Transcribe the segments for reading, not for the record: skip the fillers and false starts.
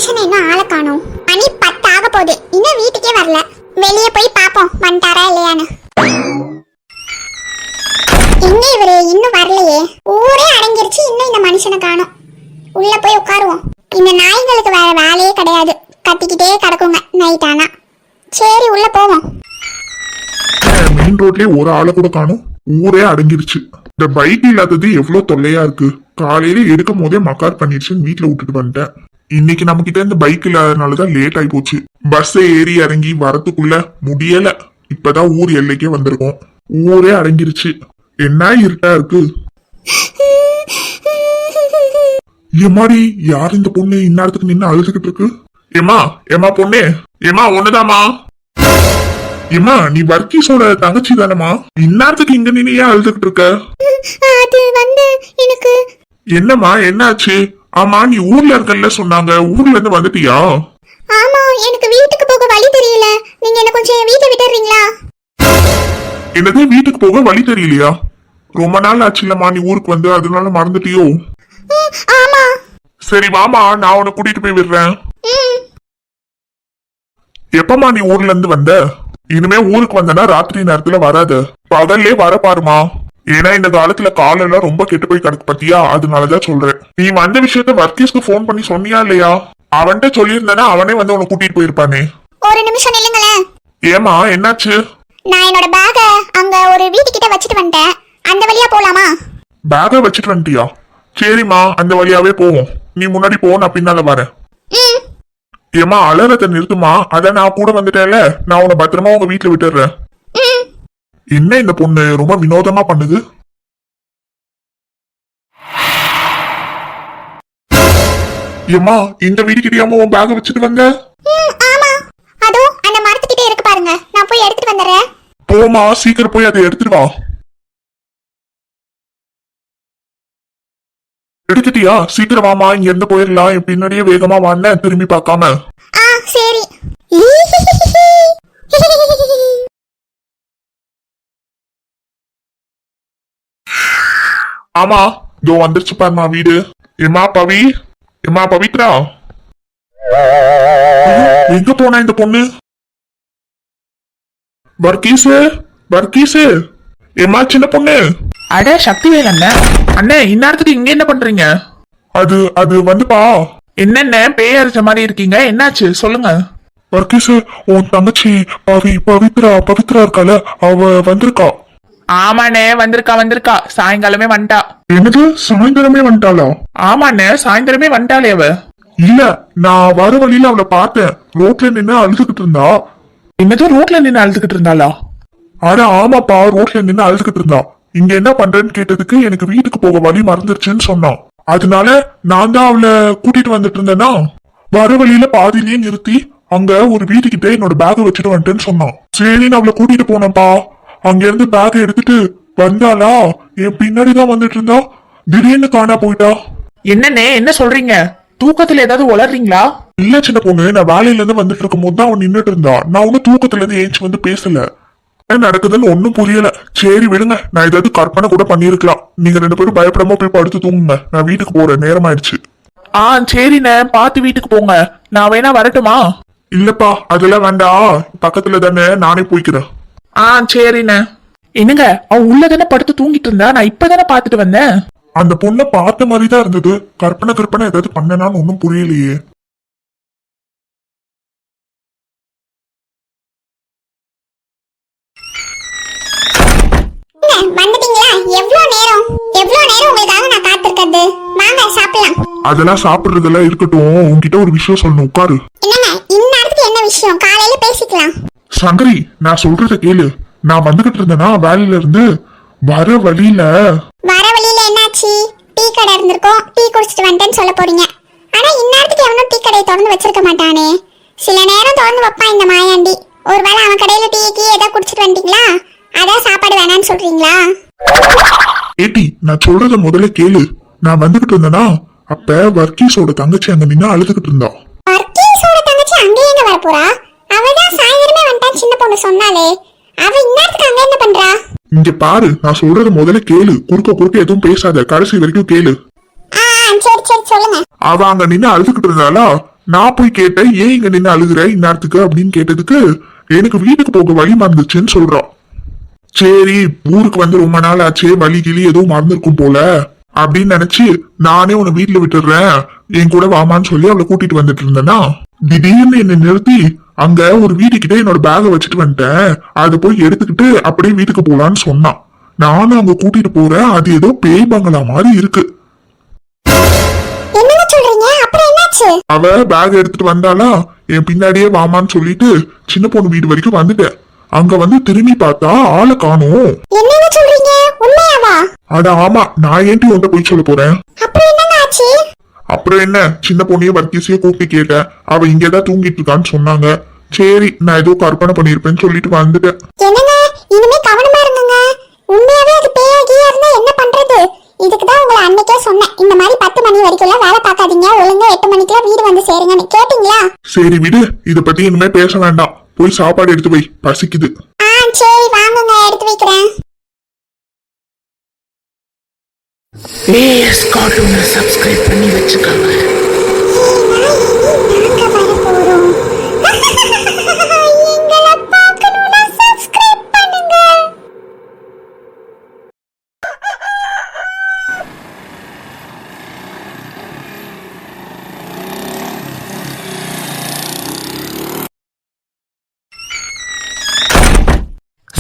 மனுஷன் இன்னும் ஆளை காணோம். மணி 10 ஆக போகுது, இன்னும் வீட்டுக்கே வரல. வெளியே போய் பாப்போம் வந்துட்டாரா இல்லையான்னு. எங்க இவரு இன்னும் வரலையே? ஊரே அடங்கிருச்சு, இன்னும் இந்த மனுஷனை காணோம். உள்ள போய் உட்காருவோம். இந்த நாய்களுக்கு வேற வேலையே கிடையாது, கத்திக்கிட்டே கிடக்குங்க நைட் ஆனா. சரி உள்ள போவோம். மெயின் ரோட்லயே ஒரு ஆளை கூட காணும், ஊரே அடங்கிருச்சு. இந்த பைக் இல்லாதது எவ்வளவு தொல்லையா இருக்கு. காலையில எடுக்கும் போதே மக்கார் பண்ணிடுச்சுன்னு வீட்டுல விட்டுட்டு வந்துட்டேன். இன்னைக்கு நம்ம கிட்ட இந்த பைக் இல்லாதனாலதான் லேட் ஆகி போச்சு. பஸ் ஏறி இறங்கி வரத்துக்குள்ள முடியல. இப்பதான் ஊர் எல்லைக்கே வந்திருக்கோம். ஊரே அடங்கிருச்சு. என்ன இருட்டா இருக்கு. ஏமாடி யார் இந்த பொண்ணு இந்நேரத்துக்கு நின்று அழுதுகிட்டு இருக்கு? ஏமா ஏமா பொண்ணு, ஏமா ஒண்ணுதாமா. ஏமா நீ வர்க்கீஸோட தங்கச்சி தானமா? இந்நேரத்துக்கு இங்க நின்று ஏன் அழுதுகிட்டு இருக்க? அது வந்து எனக்கு என்னம்மா என்னாச்சு? ஆமா நீ ஊர்ல இருக்கல சொன்னாங்க, ஊர்ல இருந்து வந்துட்டியா? ஆமா, எனக்கு வீட்டுக்கு போக வழி தெரியல. நீங்க என்ன கொஞ்சம் வீட்டை விட்டுறீங்களா? என்னது வீட்டுக்கு போக வழி தெரியலையா? ரொம்ப நாள் ஆச்சுல்லம்மா நீ ஊருக்கு வந்து, அதனால மறந்துட்டியோ? ஆமா. சரி வாமா, நான் உன்னை கூட்டிட்டு போய் விடுறேன். எப்பமா நீ ஊர்ல இருந்து வந்த? இனிமே ஊருக்கு வந்தனா ராத்திரி நேரத்துல வராத, பகல்லே வர பாருமா. ஏன்னா இந்த காலத்துல காலெல்லாம் ரொம்ப கெட்டு போய் கிடக்கு பத்தியா, அதனாலதான் சொல்றேன். நீ வந்த விஷயத்த வர்க்கீஸ்க்கு போன் பண்ணி சொன்னியா இல்லையா? அவன்கிட்ட சொல்லியிருந்தனா அவனே வந்து உன்னை கூட்டிட்டு போயிருப்பானே. ஒரு நிமிஷம் நில்லுங்களேன். ஏமா என்னாச்சு? நான் என்னோட பேக அங்க ஒரு வீட்டு கிட்ட வச்சிட்டு வந்துட்டேன். அந்த வழியா போலாமா? பேக வச்சிட்டு வந்துட்டியா? சரிம்மா அந்த வழியாவே போவோம். நீ முன்னாடி போ, நான் பின்னால வரேன். ஏமா அலறத நிறுத்துமா, அதான் நான் கூட வந்துட்டேன்ல, நான் உன்னை பத்திரமா உங்க வீட்டுல விட்டுறேன். என்ன இந்த பொண்ணு ரொம்ப வினோதமா பண்ணுது? ஏமா இந்த வீட்டுக்கிட்டயாம உன் பேக வச்சுட்டு வந்த? ஆமா, அதோ அந்த மரத்துக்கிட்டே இருக்கு பாருங்க, நான் போய் எடுத்துட்டு வந்துறேன். போமா சீக்கிரம் போய் அதை எடுத்துட்டு வா. எடுத்துட்டியா? சீக்கிரம் வாமா, இங்க இருந்து போயிடலாம். என் பின்னாடியே வேகமா வாண்ண, திரும்பி பார்க்காம. சரி. ஆமா இதோ வந்துருச்சு பாருமா வீடு. எம்மா பவி, எம்மா பவித்ரா, எங்க போனா இந்த பொண்ணு? வர்க்கீஸு, வர்க்கீஸு, எம்மா சின்ன பொண்ணு. அட சக்திவேல் அண்ணன், அண்ணே இந்நேரத்துக்கு இங்க என்ன பண்றீங்க? அது அது வந்துப்பா. என்னென்ன பேய் அரைச்ச மாதிரி இருக்கீங்க, என்னாச்சு சொல்லுங்க. வர்க்கீஸு, உன் தங்கச்சி பவித்ரா பவித்ரா இருக்கால, அவ வந்திருக்கா. ஆமாண்ணே வந்திருக்கா, சாயங்காலமே வந்துட்டா. என்னது சாயந்தரமே வந்துட்டாளா? ஆமாண்ணே சாயந்தரமே வந்துட்டாளே அவ. இல்ல நான் வர வழியில அவளை பார்த்தேன், ரோட்ல நின்று அழுதுகிட்டு இருந்தா. என்னது ரோட்ல நின்று அழுதுகிட்டு இருந்தாளா? அட ஆமாப்பா, ரோட்ல நின்று அழுதுகிட்டு இருந்தா. இங்க என்ன பண்றேன்னு கேட்டதுக்கு எனக்கு வீட்டுக்கு போக வழி மறந்துருச்சுன்னு சொன்னான். அதனால நான் தான் அவளை கூட்டிட்டு வந்துட்டு இருந்தேன்னா, வர வழியில பாதியிலேயே நிறுத்தி அங்க ஒரு வீட்டுக்கிட்ட என்னோட பேக வச்சுட்டு வந்துட்டேன்னு சொன்னான். சரின்னு அவளை கூட்டிட்டு போனப்பா. அங்க இருந்து பேக எடுத்துட்டு வந்தாளா, என் பின்னாடிதான் வந்துட்டு இருந்தா. திடீர்னு காணா போயிட்டா. என்னண்ணே என்ன சொல்றீங்க? தூக்கத்துல ஏதாவது உளறீங்களா? இல்ல சின்ன பொண்ணு, நான் வேலையில இருந்து வந்துட்டு இருக்கும் போது தான் அவன் நின்னுட்டு இருந்தா. நான் ஒன்னும் தூக்கத்துல இருந்து ஏஞ்சி வந்து பேசல. என்ன நடக்குதுன்னு ஒன்னும் புரியல. சரி விடுங்க, நான் ஏதாவது கற்பனை கூட பண்ணிருக்கலாம். நீங்க 2 பேரும் பயப்படாம போய் படுத்து தூங்குங்க, நான் வீட்டுக்கு போறேன், நேரம் ஆயிடுச்சு. சரிண்ணே பார்த்து வீட்டுக்கு போங்க, நான் வேணா வரட்டுமா? இல்லப்பா அதெல்லாம் வேண்டாம், பக்கத்துல தானே, நானே போய்க்கிறேன். சரிண்ணே. என்னங்க அவ உள்ளதானே படுத்து தூங்கிட்டு இருந்தா, நான் இப்பதானே பாத்துட்டு வந்தேன். அந்த பொண்ணை பார்த்த மாதிரி தான் இருந்தது. கற்பனை ஏதாவது பண்ணனான்னு ஒன்னும் புரியலையே. வந்துட்டீங்களா? எவ்வளவு நேரம் உங்களுக்காக நான் காத்திருக்கிறது. வாங்க சாப்பிடலாம். அதெல்லாம் சாப்பிடுறதெல்லாம் இருக்கட்டும், உன்கிட்ட ஒரு விஷயம் சொல்லணும், உட்காரு. என்னங்க இந்நேரத்துக்கு என்ன விஷயம்? காலையில பேசிக்கலாம். சங்கரி நான் சொல்றத கேளு. நான் வந்துகிட்டு இருந்தேன்னா வேலையில இருந்து வர வழியில என்னாச்சு? டீ கடை இருந்திருக்கும், டீ குடிச்சிட்டு வந்துட்டேன்னு சொல்ல போறீங்க. ஆனா இந்நேரத்துக்கு எவனும் டீ கடையை திறந்து வச்சிருக்க மாட்டானே. சில நேரம் திறந்து வைப்பான் இந்த மாயாண்டி. ஒருவேளை அவன் கடையில டீ ஏதோ குடிச்சிட்டு வந்துட்டீங்களா, அதான் சாப்பாடு வேணான்னு சொல்றீங்களா? ஏட்டி நான் சொல்றத முதல்ல கேளு. நான் வந்துகிட்டு இருந்தேனா, அப்ப வர்க்கீஸோட தங்கச்சி அங்க நின்று அழுதுகிட்டு இருந்தா. வர்க்கீஸோட தங்கச்சி அங்க எங்க வர போறா? அவதான் சாயந்தரமே வந்துட்டான்னு சின்ன பொண்ணு சொன்னாலே. அவ இந்நேரத்துக்கு அங்க என்ன பண்றா? இங்க பாரு, நான் சொல்றத முதல்ல கேளு. குறுக்க எதுவும் பேசாத, கடைசி வரைக்கும் கேளு. சரி சொல்லுங்க. அவ அங்க நின்னு அழுதுகிட்டு இருந்தாளா, நான் போய் கேட்டேன், ஏன் இங்க நின்று அழுகுற இந்நேரத்துக்கு அப்படின்னு கேட்டதுக்கு எனக்கு வீட்டுக்கு போக வழி மறந்துச்சுன்னு சொல்றான். சரி, ஊருக்கு வந்து ரொம்ப நாள் ஆச்சு, வழி கிளி எதுவும் மறந்துருக்கும் போல அப்படின்னு நினைச்சு நானே உன்னை வீட்டுல விட்டுடுறேன், என் கூட வாமான்னு சொல்லி அவளை கூட்டிட்டு வந்துட்டு இருந்தேன்னா திடீர்னு என்னை நிறுத்தி அங்க ஒரு வீட்டுக்கிட்ட என்னோட பேகை வச்சுட்டு வந்துட்டேன், அதை போய் எடுத்துக்கிட்டு அப்படியே வீட்டுக்கு போலான்னு சொன்னான். நானும் அங்க கூட்டிட்டு போறேன், அது ஏதோ பேய் பங்களா மாதிரி இருக்கு. என்னங்க சொல்றீங்க? அப்புறம் என்னாச்சு? அவ பேக் எடுத்துட்டு வந்தாளா, என் பின்னாடியே வாமான்னு சொல்லிட்டு சின்ன பொண்ணு வீடு வரைக்கும் வந்துட்டேன். அங்க வந்து திரும்பி பார்த்தா ஆளை காணோம். என்னங்க சொல்றீங்க? உண்மையாவா? அட ஆமா, நான் ஏன்டி உன்கிட்ட போய் சொல்ல போறேன். அப்புறம் என்னங்க ஆச்சு? அப்புறம் என்ன, சின்ன பொண்ணையும் வர்க்கீஸையும் கூப்பிட்டு கேட்டேன், அவ இங்கதான் தூங்கிட்டு இருக்கான்னு சொன்னாங்க. சரி, நான் ஏதோ கற்பனை பண்ணிருப்பேன்னு சொல்லிட்டு வந்துட்டேன். என்னங்க, இனிமே கவனமா இருங்க. உண்மையாவே அது பேயாகியா இருந்தா என்ன பண்றது? இதுக்குதான் உங்களை அன்னைக்கே சொன்னேன், இந்த மாதிரி 10 மணி வரைக்கும் வேலை பார்க்காதீங்க, ஒழுங்கா 8 மணிக்கெல்லாம் வீடு வந்து சேருங்கன்னு. கேட்டீங்களா? சரி விடு, இத பத்தி இனிமே பேச வேண்டாம். போய் சாப்பாடு எடுத்து வை, பசிக்குது. சரி வாங்குங்க, எடுத்து வைக்கிறேன். ஏஎஸ் கார்ட்டூனை சப்ஸ்கிரைப் பண்ணி வச்சுக்கோங்க.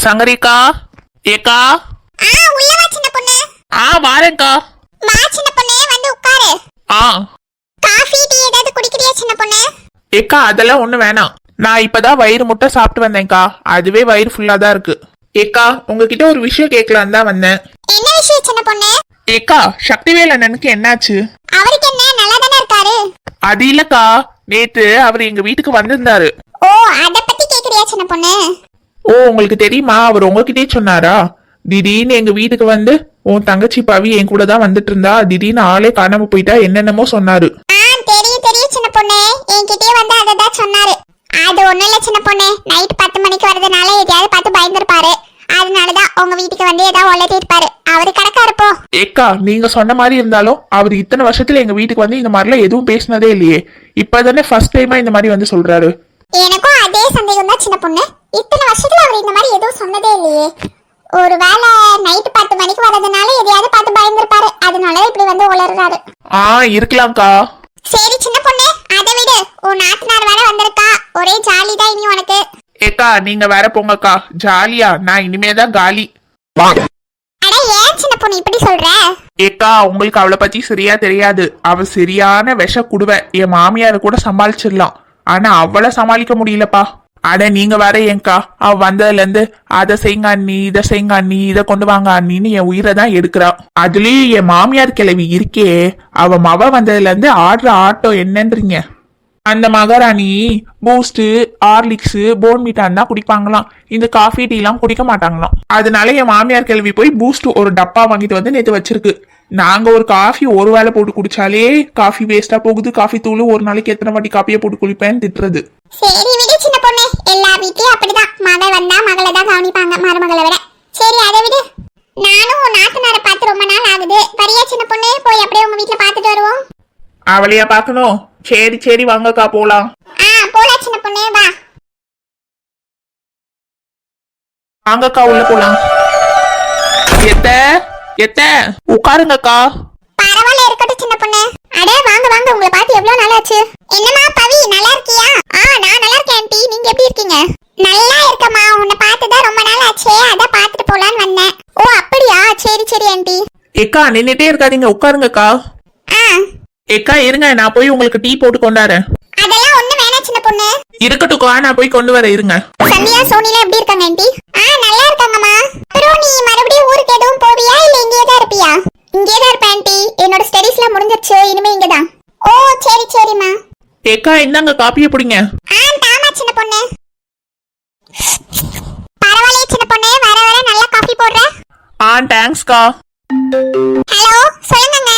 சங்கரிக்கா, ஏக்கா. உள்ள வா சின்ன பொண்ணு. வாரேன்க்கா. வா சின்ன பொண்ணு, வந்து உட்காரு. காஃபி டீ ஏதாவது குடிக்கிறியா சின்ன பொண்ணு? ஏக்கா, அதெல்லாம் ஒண்ணு வேணாம். நான் இப்பதான் வயிறு முட்டை சாப்பிட்டு வந்தேன்க்கா, அதுவே வயிறு ஃபுல்லா தான் இருக்கு. ஏக்கா, உங்ககிட்ட ஒரு விஷயம் கேட்கலாம் தான் வந்தேன். என்ன விஷயம் சின்ன பொண்ணு? ஏக்கா, சக்திவேல் அண்ணனுக்கு என்னாச்சு? அவருக்கு என்ன, நல்லா தானே இருக்காரு. அது இல்லக்கா, நேத்து அவர் எங்க வீட்டுக்கு வந்திருந்தாரு. ஓ, அத பத்தி கேக்குறியா சின்ன பொண்ணு? ஓ, உங்களுக்கு தெரியுமா? அவர் உங்ககிட்டே சொன்னாரா? திடீர்னு எங்க வீட்டுக்கு வந்து உன் தங்கச்சி பவி என் கூட தான் வந்துட்டு இருந்தா, திடீர்னு ஆளே காணாம போயிட்டா, என்னென்னமோ சொன்னாரு. தெரியும் சின்ன பொண்ணு, என்கிட்டயே வந்து அததான் சொன்னாரு. அது ஒண்ணும் இல்ல சின்ன பொண்ணு, நைட் 10 மணிக்கு வரதுனால எதையாவது பார்த்து பயந்துருப்பாரு. அதனாலதான் உங்க வீட்டுக்கு வந்து ஏதாவது ஒல்லட்டி இருப்பாரு. அவரு கணக்கா இருப்போம். ஏக்கா, நீங்க சொன்ன மாதிரி இருந்தாலும் அவர் இத்தனை வருஷத்துல எங்க வீட்டுக்கு வந்து இந்த மாதிரிலாம் எதுவும் பேசினதே இல்லையே. இப்பதானே ஃபர்ஸ்ட் டைமா இந்த மாதிரி வந்து சொல்றாரு. எனக்கும் அதே சந்தேகம் தான் சின்ன பொண்ணு. இத்தனை வருஷத்துல அவர் இந்த மாதிரி எதுவும் சொன்னதே இல்லையே. ஒருவேளை நைட் 10 மணிக்கு வரதுனால எதையாவது பார்த்து பயந்துருப்பாரு, அதனால இப்படி வந்து உளறாரு. இருக்கலாம்க்கா. சரி சின்ன பொண்ணு, அதை விடு. உன் நாத்தனார் வேற வந்திருக்கா, ஒரே ஜாலி தான் இனி உனக்கு. ஏக்கா, நீங்க வேற போங்கக்கா. ஜாலியா? நான் இனிமேதான் காலி. அட ஏன் சின்ன பொண்ணு இப்படி சொல்ற? ஏக்கா, உங்களுக்கு அவளை பத்தி சரியா தெரியாது. அவ சரியான விஷ குடுவ. என் மாமியார கூட சமாளிச்சிடலாம், ஆனா அவளை சமாளிக்க முடியலப்பா. அட நீங்க வேற ஏங்கா, அவ வந்ததுல இருந்து அதை செய்யுங்க அண்ணி, இதை செய்யுங்க அண்ணி, இதை கொண்டு வாங்க அண்ணின்னு என் உயிரை தான் எடுக்கிறா. அதுலயும் என் மாமியார் கிழவி இருக்கே, அவ மவ வந்ததுல இருந்து ஆடுற ஆட்டம் என்னன்றீங்க? அந்த மகாராணி பூஸ்ட், ஹார்லிக்ஸ், போன்மீட்டான் தான் குடிப்பாங்களாம். இந்த காஃபி டீ எல்லாம் குடிக்க மாட்டாங்களாம். அதனால என் மாமியார் கிழவி போய் பூஸ்ட் ஒரு டப்பா வாங்கிட்டு வந்து நேத்து வச்சிருக்கு. நாங்க ஒரு காஃபி ஒரு வேளை போட்டு குடிச்சாலே காஃபி வேஸ்டா போகுது, காஃபி தூள் ஒரு நாளைக்கு எத்தனை வாட்டி காப்பியை போட்டு குடிப்பேன்னு திட்டுறது. சரி விடு சின்ன பொண்ணு, எல்லா வீட்லயும் அப்படிதான். மகள் வந்தா மகளை தான் கவனிப்பாங்க, மருமகளை விட. சரி அதை விடு. நானும் உன் நாத்தனாரை பார்த்து ரொம்ப நாள் ஆகுது. வரியா சின்ன பொண்ணு, போய் அப்படியே உங்க வீட்டுல பாத்துட்டு வருவோம். அவளையா பாக்கணும்? சரி சரி, வாங்கக்கா போலாம். போலாம் சின்ன பொண்ணு, வா. வாங்கக்கா, உள்ள போலாம். எத்த உட்காருங்கக்கா. பரவாயில்ல, இருக்கட்டும் சின்ன பொண்ணு. அட வாங்க வாங்க, உங்களை பார்த்து எவ்வளவு நாள் ஆச்சு. என்னம்மா பவி, நல்லா இருக்கியா? நான் நல்லா இருக்கேன் ஆண்டி, நீங்க எப்படி இருக்கீங்க? நல்லா இருக்கம்மா, உன்னை பார்த்துதான் ரொம்ப நாள் ஆச்சே, அதான் பார்த்துட்டு போலான்னு வந்தேன். ஓ அப்படியா, சரி சரி ஆண்டி. ஏக்கா, நின்னுட்டே இருக்காதீங்க, உட்காருங்கக்கா. ஏக்கா இருங்க, நான் போய் உங்களுக்கு டீ போட்டு கொண்டாறேன். அதெல்லாம் ஒண்ணு வேணாம் சின்ன பொண்ணு. இருக்கட்டும்க்கா, நான் போய் கொண்டு வரேன், இருங்க. சந்தியா சோனிலா எப்படி இருக்காங்க ஆண்டி? நல்லா இருக்காங்கம்மா. அப்புறம் நீ மறுபடியும் ஊருக்கு எதுவும் போவியா, இல்ல இங்கேயே தான் இருப்பியா? இங்கேயே தான் இருப்பேன் ஆண்டி, என்னோட ஸ்டடீஸ்லாம் முடிஞ்சிருச்சு, இனிமே இங்கதான். ஓ சரி சரிம்மா. ஏக்கா, இந்தாங்க காப்பியை பிடிங்க. தாமா சின்ன பொண்ணு. பரவாயில்லையே சின்ன பொண்ணு, வர வர நல்லா காஃபி போடுற. தேங்க்ஸ்க்கா. ஹலோ, சொல்லுங்க.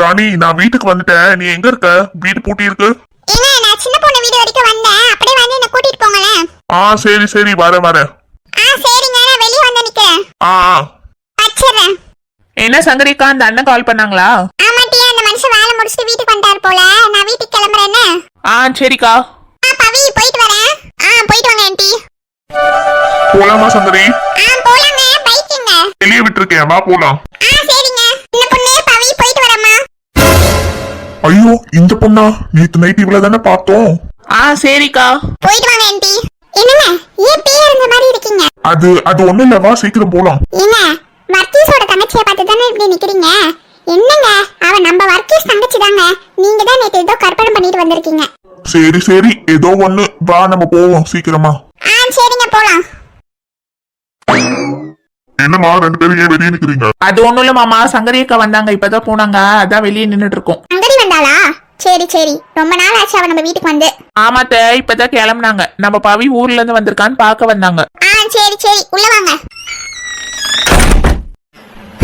ராணி, நான் வீட்டுக்கு வந்துட்டேன். நீ எங்க இருக்க? வீடு பூட்டி இருக்கு. ஏங்க, நான் சின்ன பொண்ணு வீடு வரைக்கும் வந்தேன், அப்படியே வந்து என்ன கூட்டிட்டு போங்களேன். சரி சரி, வரேன். சரிங்க, நான் வெளிய வந்து நிக்கிறேன். வச்சிடுறேன். என்ன சங்கரிக்கா, அந்த அண்ணன் கால் பண்ணாங்களா? ஆமாட்டியா, அந்த மனுஷன் வேலை முடிச்சுட்டு வீட்டுக்கு வந்தார் போல. நான் வீட்டுக்கு கிளம்புறேன்னு. சரிக்கா. பவி போயிட்டு வரேன். போயிட்டு வாங்க ஆண்டி. போலாமா சங்கரி? போலாங்க. பைக்குங்க வெளியே விட்டுருக்கேன், வா போலாம். சரிங்க. இந்த பொண்ணு பவி போயிட்டு வரேம்மா. ஐயோ இந்த பொண்ணா? நேத்து நைட் இவ்வளவு தானே பார்த்தோம். சரிக்கா. போயிட்டு வாங்க ஆண்டி. என்னங்க ஏன் பேர் இருந்த மாதிரி இருக்கீங்க? அது ஒண்ணும் இல்ல, வா சீக்கிரம் போலாம். ஏங்க வர்க்கீஸோட தங்கச்சியை பார்த்து தானே இப்படி நிக்கிறீங்க? என்னங்க அவ நம்ம வர்க்கீஸ் தங்கச்சி தாங்க. நீங்க தான் நேத்து ஏதோ கற்பனை பண்ணிட்டு வந்திருக்கீங்க. சரி சரி, ஏதோ ஒண்ணு, வா நம்ம போவோம் சீக்கிரமா. சரிங்க போலாம். என்னமா ரெண்டு பேரும் ஏன் வெளியே நிக்கிறீங்க? அது ஒண்ணும் இல்ல மாமா, சங்கரியக்கா வந்தாங்க, இப்பதான் போனாங்க, அதான் வெளியே நின்னுட்டு இருக்கோம். அங்கடி வந்தாளா? சரி சரி, ரொம்ப நாள் ஆச்சு அவ நம்ம வீட்டுக்கு வந்து. ஆமாத்த, இப்பதான் கிளம்புனாங்க. நம்ம பவி ஊர்ல இருந்து வந்திருக்கான்னு பார்க்க வந்தாங்க. சரி சரி, உள்ள வாங்க.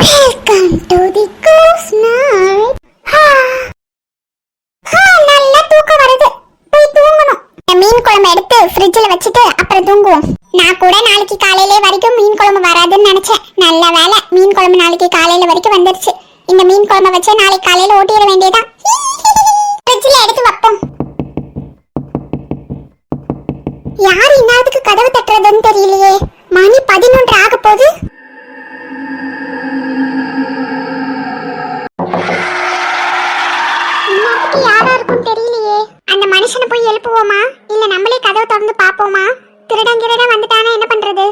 வெல்கம் டு தி கோஸ் நைட். நல்ல தூக்கம் வருது, போய் தூங்கணும். மீன் குழம்பு எடுத்து ஃப்ரிட்ஜ்ல வச்சுட்டு அப்புறம் தூங்குவோம். நான் கூட நாளைக்கு காலையில வரைக்கும் மீன் குழம்பு வராதுன்னு நினைச்சேன். நல்ல வேலை, மீன் குழம்பு நாளைக்கு காலையில வரைக்கும் வந்துருச்சு. இந்த மீன் குழம்பை வச்சு நாளைக்கு காலையில ஓட்டிட வேண்டியதான். ஃப்ரிட்ஜ்ல எடுத்து வைப்போம். யார் இன்னாதுக்கு கதவு தட்டுறதுன்னு தெரியலையே. மணி 11 ஆக போகுது. இன்னாதுக்கு யாரா இருக்கும் தெரியலையே. அந்த மனுஷனை போய் எழுப்புவோமா இல்ல நம்மளே கதவை திறந்து பாப்போமா? திருடன் வந்துட்டானா என்ன பண்றது?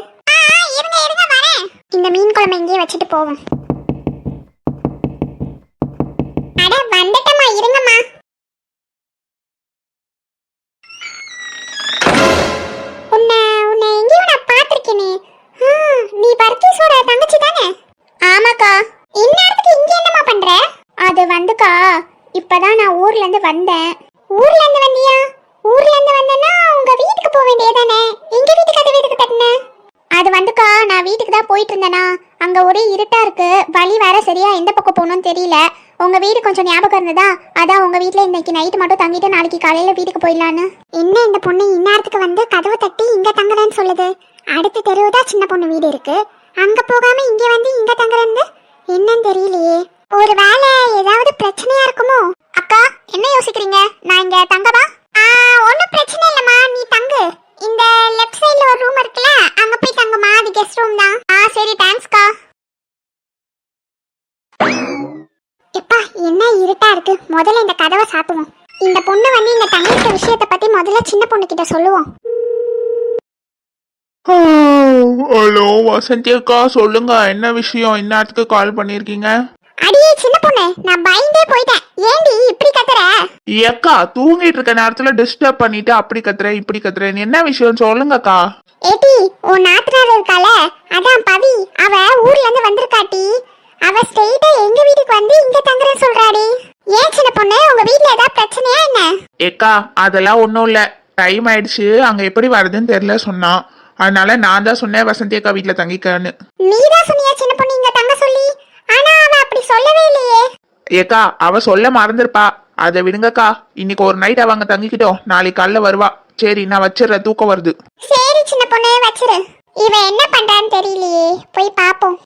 இருங்க இருங்க வரேன். இந்த மீன் குழம்பு இங்கேயே வச்சுட்டு போவோம். அட வந்துட்டமா, இருங்கம்மா. உன்னை எங்கேயோ நான் பார்த்திருக்கேனே. நீ வர்க்கீஸோட தங்கச்சி தானே? ஆமாக்கா. இந்நேரத்துக்கு இங்க என்னம்மா பண்ற? அது வந்துக்கா, இப்பதான் நான் ஊர்ல இருந்து வந்தேன். ஊர்ல இருந்து வந்தியா? ஊர்ல இருந்து வந்தேன்னா உங்க வீட்டுக்கு போக வேண்டியதானே? எங்க வீட்டுக்கு அது வீட்டுக்கு தட்டின? அது வந்துக்கா, நான் வீட்டுக்கு தான் போயிட்டு இருந்தேனா, அங்க ஒரே இருட்டா இருக்கு, வழி வேற சரியா எந்த பக்கம் போகணும்னு தெரியல. உங்க வீடு கொஞ்சம் ஞாபகம் இருந்ததா, அதான் உங்க வீட்டுல இன்னைக்கு நைட்டு மட்டும் தங்கிட்டு நாளைக்கு காலையில வீட்டுக்கு போயிடலான்னு. என்ன இந்த பொண்ணு இந்நேரத்துக்கு வந்து கதவு தட்டி இங்க தங்குறேன்னு சொல்லுது? அடுத்த தெருவுதான் சின்ன பொண்ணு வீடு இருக்கு, அங்க போகாம இங்க வந்து இங்க தங்குறேன்னு என்னன்னு தெரியலையே. ஒரு வேலை ஏதாவது பிரச்சனையா இருக்குமோ? அக்கா என்ன யோசிக்கிறீங்க? நான் இங்க தங்கவா? ஒன்னும் பிரச்சனை இல்லம்மா, நீ தங்கு. இந்த லெஃப்ட் சைடுல ஒரு ரூம் இருக்குல்ல, அங்க போய் தங்குமா, அது கெஸ்ட் ரூம் தான். சரி தேங்க்ஸ்க்கா. எப்பா என்ன இருட்டா இருக்கு, முதல்ல இந்த கதவை சாத்துவோம். இந்த பொண்ணு வந்து இந்த தங்கிட்ட விஷயத்தை பத்தி முதல்ல சின்ன பொண்ணு கிட்ட சொல்லுவோம். ஹலோ வசந்தி அக்கா, சொல்லுங்க, என்ன விஷயம்? இந்நேரத்துக்கு கால் பண்ணிருக்கீங்க? அடியே சின்ன பொண்ணு, நான் பயந்தே போயிட்டேன். ஏண்டி இப்படி கத்துற? ஏக்கா, தூங்கிட்டு இருக்க நேரத்துல டிஸ்டர்ப் பண்ணிட்டு அப்படி கத்துற இப்படி கத்துறேன், என்ன விஷயம் சொல்லுங்கக்கா. ஏடி உன் நாத்தனார் இருக்கால, அதான் பவி, அவ ஊர்ல இருந்து வந்திருக்காட்டி. அவ ஸ்ட்ரெயிட்டா எங்க வீட்டுக்கு வந்து இங்க தங்குறேன்னு சொல்றாடி. ஏன் சின்ன பொண்ணு, உங்க வீட்ல ஏதாவது பிரச்சனையா என்ன? ஏக்கா அதெல்லாம் ஒன்றும் இல்லை, டைம் ஆயிடுச்சு, அங்க எப்படி வருதுன்னு தெரியல சொன்னான், அதனால நான் தான் சொன்னேன் வசந்தி அக்கா வீட்டுல தங்கிக்கன்னு. நீதான் சொன்னியா சின்ன பொண்ணு இங்க தங்க சொல்லி? ஆனா அவ அப்படி சொல்லவே இல்லையே. ஏக்கா அவ சொல்ல மறந்துருப்பா, அதை விடுங்கக்கா. இன்னைக்கு ஒரு நைட் அவங்க தங்கிக்கிட்டோம், நாளைக்கு காலைல வருவா. சரி நான் வச்சிடுறேன், தூக்கம் வருது. சரி சின்ன பொண்ணு வச்சிரு. இவன் என்ன பண்றான்னு தெரியலையே, போய் பாப்போம்.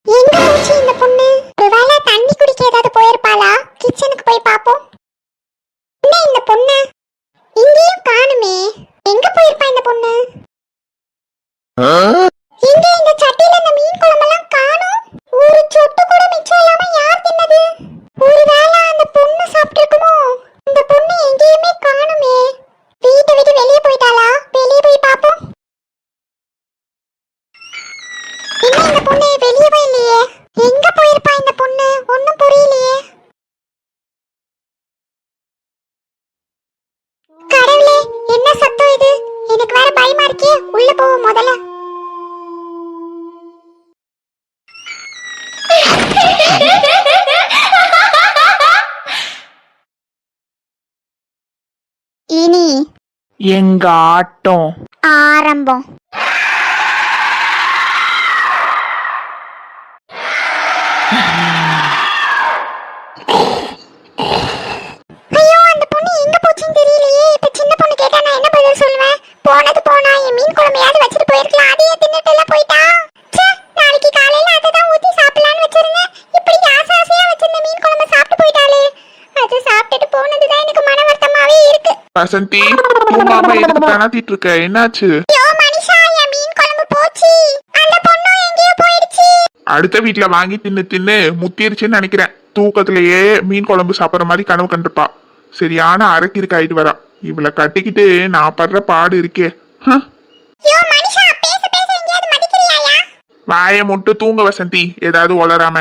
எங்க போச்சு இந்த பொண்ணு? ஒருவேளை தண்ணி குடிக்க ஏதாவது போயிருப்பாளா? கிச்சனுக்கு போய் பாப்போம். என்ன இந்த பொண்ணு இங்கேயும் காணுமே, எங்க போயிருப்பா இந்த பொண்ணு? எங்க இந்த சட்டியில இந்த மீன் குழம்பெல்லாம் காணோம். ஒரு சொட்டு கூட மிச்சம் இல்லாம யார் தின்னது? ஒருவேளை அந்த பொண்ணு சாப்பிட்டிருக்குமோ? இந்த பொண்ணு எங்கேயுமே காணுமே. வீட்டை விட்டு வெளியே போயிட்டாளா? வெளியே போய் பாப்போம். என்ன இந்த பொண்ணு வெளியவே இல்லையே, எங்க போயிருப்பா இந்த பொண்ணு? ஒன்னும் புரியலையே. கடவுளே என்ன சத்தம் இது? எனக்கு வேற பயமா இருக்கே, உள்ள போவோம் முதல்ல. இனி எங்க ஆட்டம் ஆரம்பம். ஐயோ அந்த பொண்ணு எங்க போச்சுன்னு தெரியலையே. இப்ப சின்ன பொண்ணு கேட்டா நான் என்ன பதில் சொல்லுவேன்? போனது போனா, என் மீன் குழம்பையாவது வச்சுட்டு போயிருக்கலாம், அதையே தின்னுட்டு எல்லாம் போயிட்டா. நாளைக்கு காலையில அதை தான் ஊத்தி சாப்பிடலான்னு வச்சிருந்தேன். இப்படி ஆசையா வச்சிருந்த மீன் குழம்பு சாப்பிட்டு போயிட்டாளே. அது சாப்பிட்டுட்டு போனதுதான் எனக்கு மன வருத்தமாவே இருக்கு. வசந்தி தூங்காம எதுக்கு கணத்திட்டு இருக்க? என்னாச்சு? ஐயோ மனுஷா, என் மீன் குழம்பு போச்சு. அந்த பொண்ணு எங்கேயோ போயிடுச்சு. அடுத்த வீட்டுல வாங்கி தின்னு தின்னு முத்திருச்சுன்னு நினைக்கிறேன். தூக்கத்திலேயே மீன் குழம்பு சாப்பிட்ற மாதிரி கனவு கண்டிருப்பா. சரியான அரக்கிருக்கு ஆயிட்டு வரா. இவளை கட்டிக்கிட்டு நான் படுற பாடு இருக்கே. ஐயோ மனுஷா, பேச பேச எங்கேயாவது மதிக்கிறியாயா? வாயை முட்டு தூங்க வசந்தி, ஏதாவது உளராம.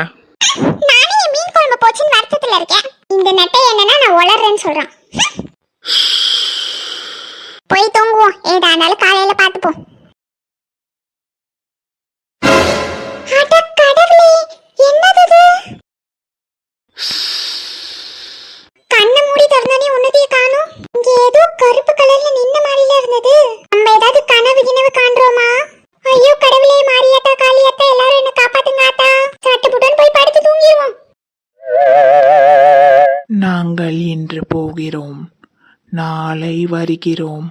நானே என் மீன் குழம்பு போச்சுன்னு வருத்தத்துல இருக்கேன். இந்த நட்டை என்னன்னா நான் உளறேன்னு சொல்றான். போய் தூங்குவோம். ஏதா இருந்தாலும் காலையில பாத்துப்போம். அட கடவுளே, என்னது இது? கண்ணை மூடி திறந்தானே உன்னதையே காணோம். இங்க ஏதோ கருப்பு கலர்ல நின்ன மாதிரில இருந்தது. நம்ம ஏதாவது கனவு கிணவு காண்றோமா? ஐயோ கடவுளே, மாரியாத்தா காளியாத்தா எல்லாரும் என்ன காப்பாத்துங்க ஆத்தா. சட்டுப்புடன் போய் படுத்து தூங்கிடுவோம். நாங்கள் இன்று போகிறோம், நாளை வருகிறோம்.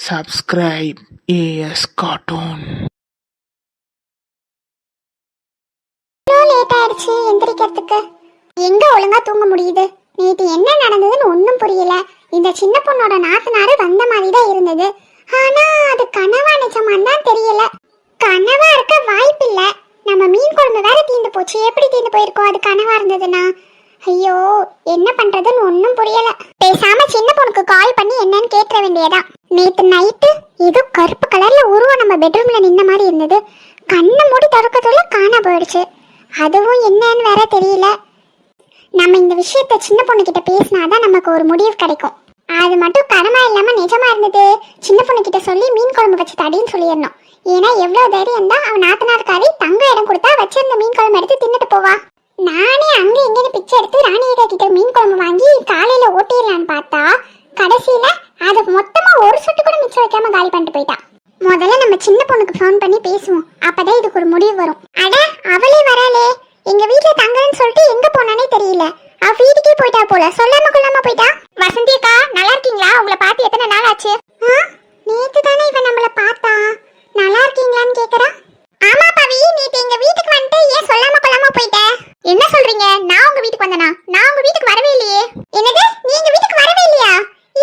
Subscribe as cartoon. லேட் ஆயிடுச்சு எந்திரிக்கிறதுக்கு. எங்க ஒழுங்கா தூங்க முடியுது? நேத்து என்ன நடந்ததுன்னு ஒன்னும் புரியல. இந்த சின்ன பொண்ணோட நாத்தனாரு வந்த மாதிரி தான் இருந்தது. ஆனா அது கனவா நிஜமான்னு தான் தெரியல. கனவா இருக்க வாய்ப்பில்ல. நம்ம மீன் குழம்பு வேற தீந்து போச்சு. எப்படி தீந்து போயிருக்கோம் அது கனவா இருந்ததுன்னா? ஐயோ, என்ன பண்றதுன்னு ஒன்னும் புரியல. பேசாம சின்ன பொண்ணுக்கு கால் பண்ணி என்னன்னு கேட்க வேண்டியதான். நேத்து நைட்டு ஏதோ கருப்பு கலர்ல உருவம் நம்ம பெட்ரூம்ல நின்ன மாதிரி இருந்தது. கண்ணை மூடி திறக்கறதுல காணா போயிடுச்சு. அதுவும் என்னன்னு வேற தெரியல. நம்ம இந்த விஷயத்த சின்ன பொண்ணுகிட்ட பேசினாதான் நமக்கு ஒரு முடிவு கிடைக்கும். அது மட்டும் கனமா இல்லாம நிஜமா இருந்தது. சின்ன பொண்ணுகிட்ட சொல்லி மீன் குழம்பு வச்சு தடின்னு சொல்லிடணும். ஏன்னா எவ்வளவு தைரியம் தான் அவன் நாத்தனார்காரி தங்க இடம் கொடுத்தா வச்சிருந்த மீன் குழம்பு எடுத்து தின்னுட்டு போவா. நானே அங்க எங்கன்னு பிச்சை எடுத்து ராணியக்கா கிட்ட மீன் குழம்பு வாங்கி காலையில ஓட்டிடலான்னு பார்த்தா கடைசியில அதை மொத்தமா ஒரு சொட்டு கூட மிச்சம் வைக்காம காலி பண்ணிட்டு போயிட்டா. முதல்ல நம்ம சின்ன பொண்ணுக்கு ஃபோன் பண்ணி பேசுவோம். அப்பதான் இதுக்கு ஒரு முடிவு வரும். அட, அவளே வராளே. எங்க வீட்டுல தங்கன்னு சொல்லிட்டு எங்க போனானே தெரியல. அவ வீட்டுக்கே போயிட்டா போல. சொல்லாம கொள்ளாம போயிட்டா. வசந்தி அக்கா, நல்லா இருக்கீங்களா? உங்களை பார்த்து எத்தனை நாள் ஆச்சு? நேத்து தானே இவன் நம்மள பார்த்தா. நல்லா இருக்கீங்களான்னு கேக்குறா. ஆமா பவி, நேத்து எங்க வீட்டுக்கு வந்துட்டு ஏன் சொல்லாம கொள்ளாம போயிட்ட? என்ன சொல்றீங்க? நான் உங்க வீட்டுக்கு வந்தனா? நான் உங்க வீட்டுக்கு வரவே இல்லையே. என்னது, நீ எங்க வீட்டுக்கு வரவே இல்லையா?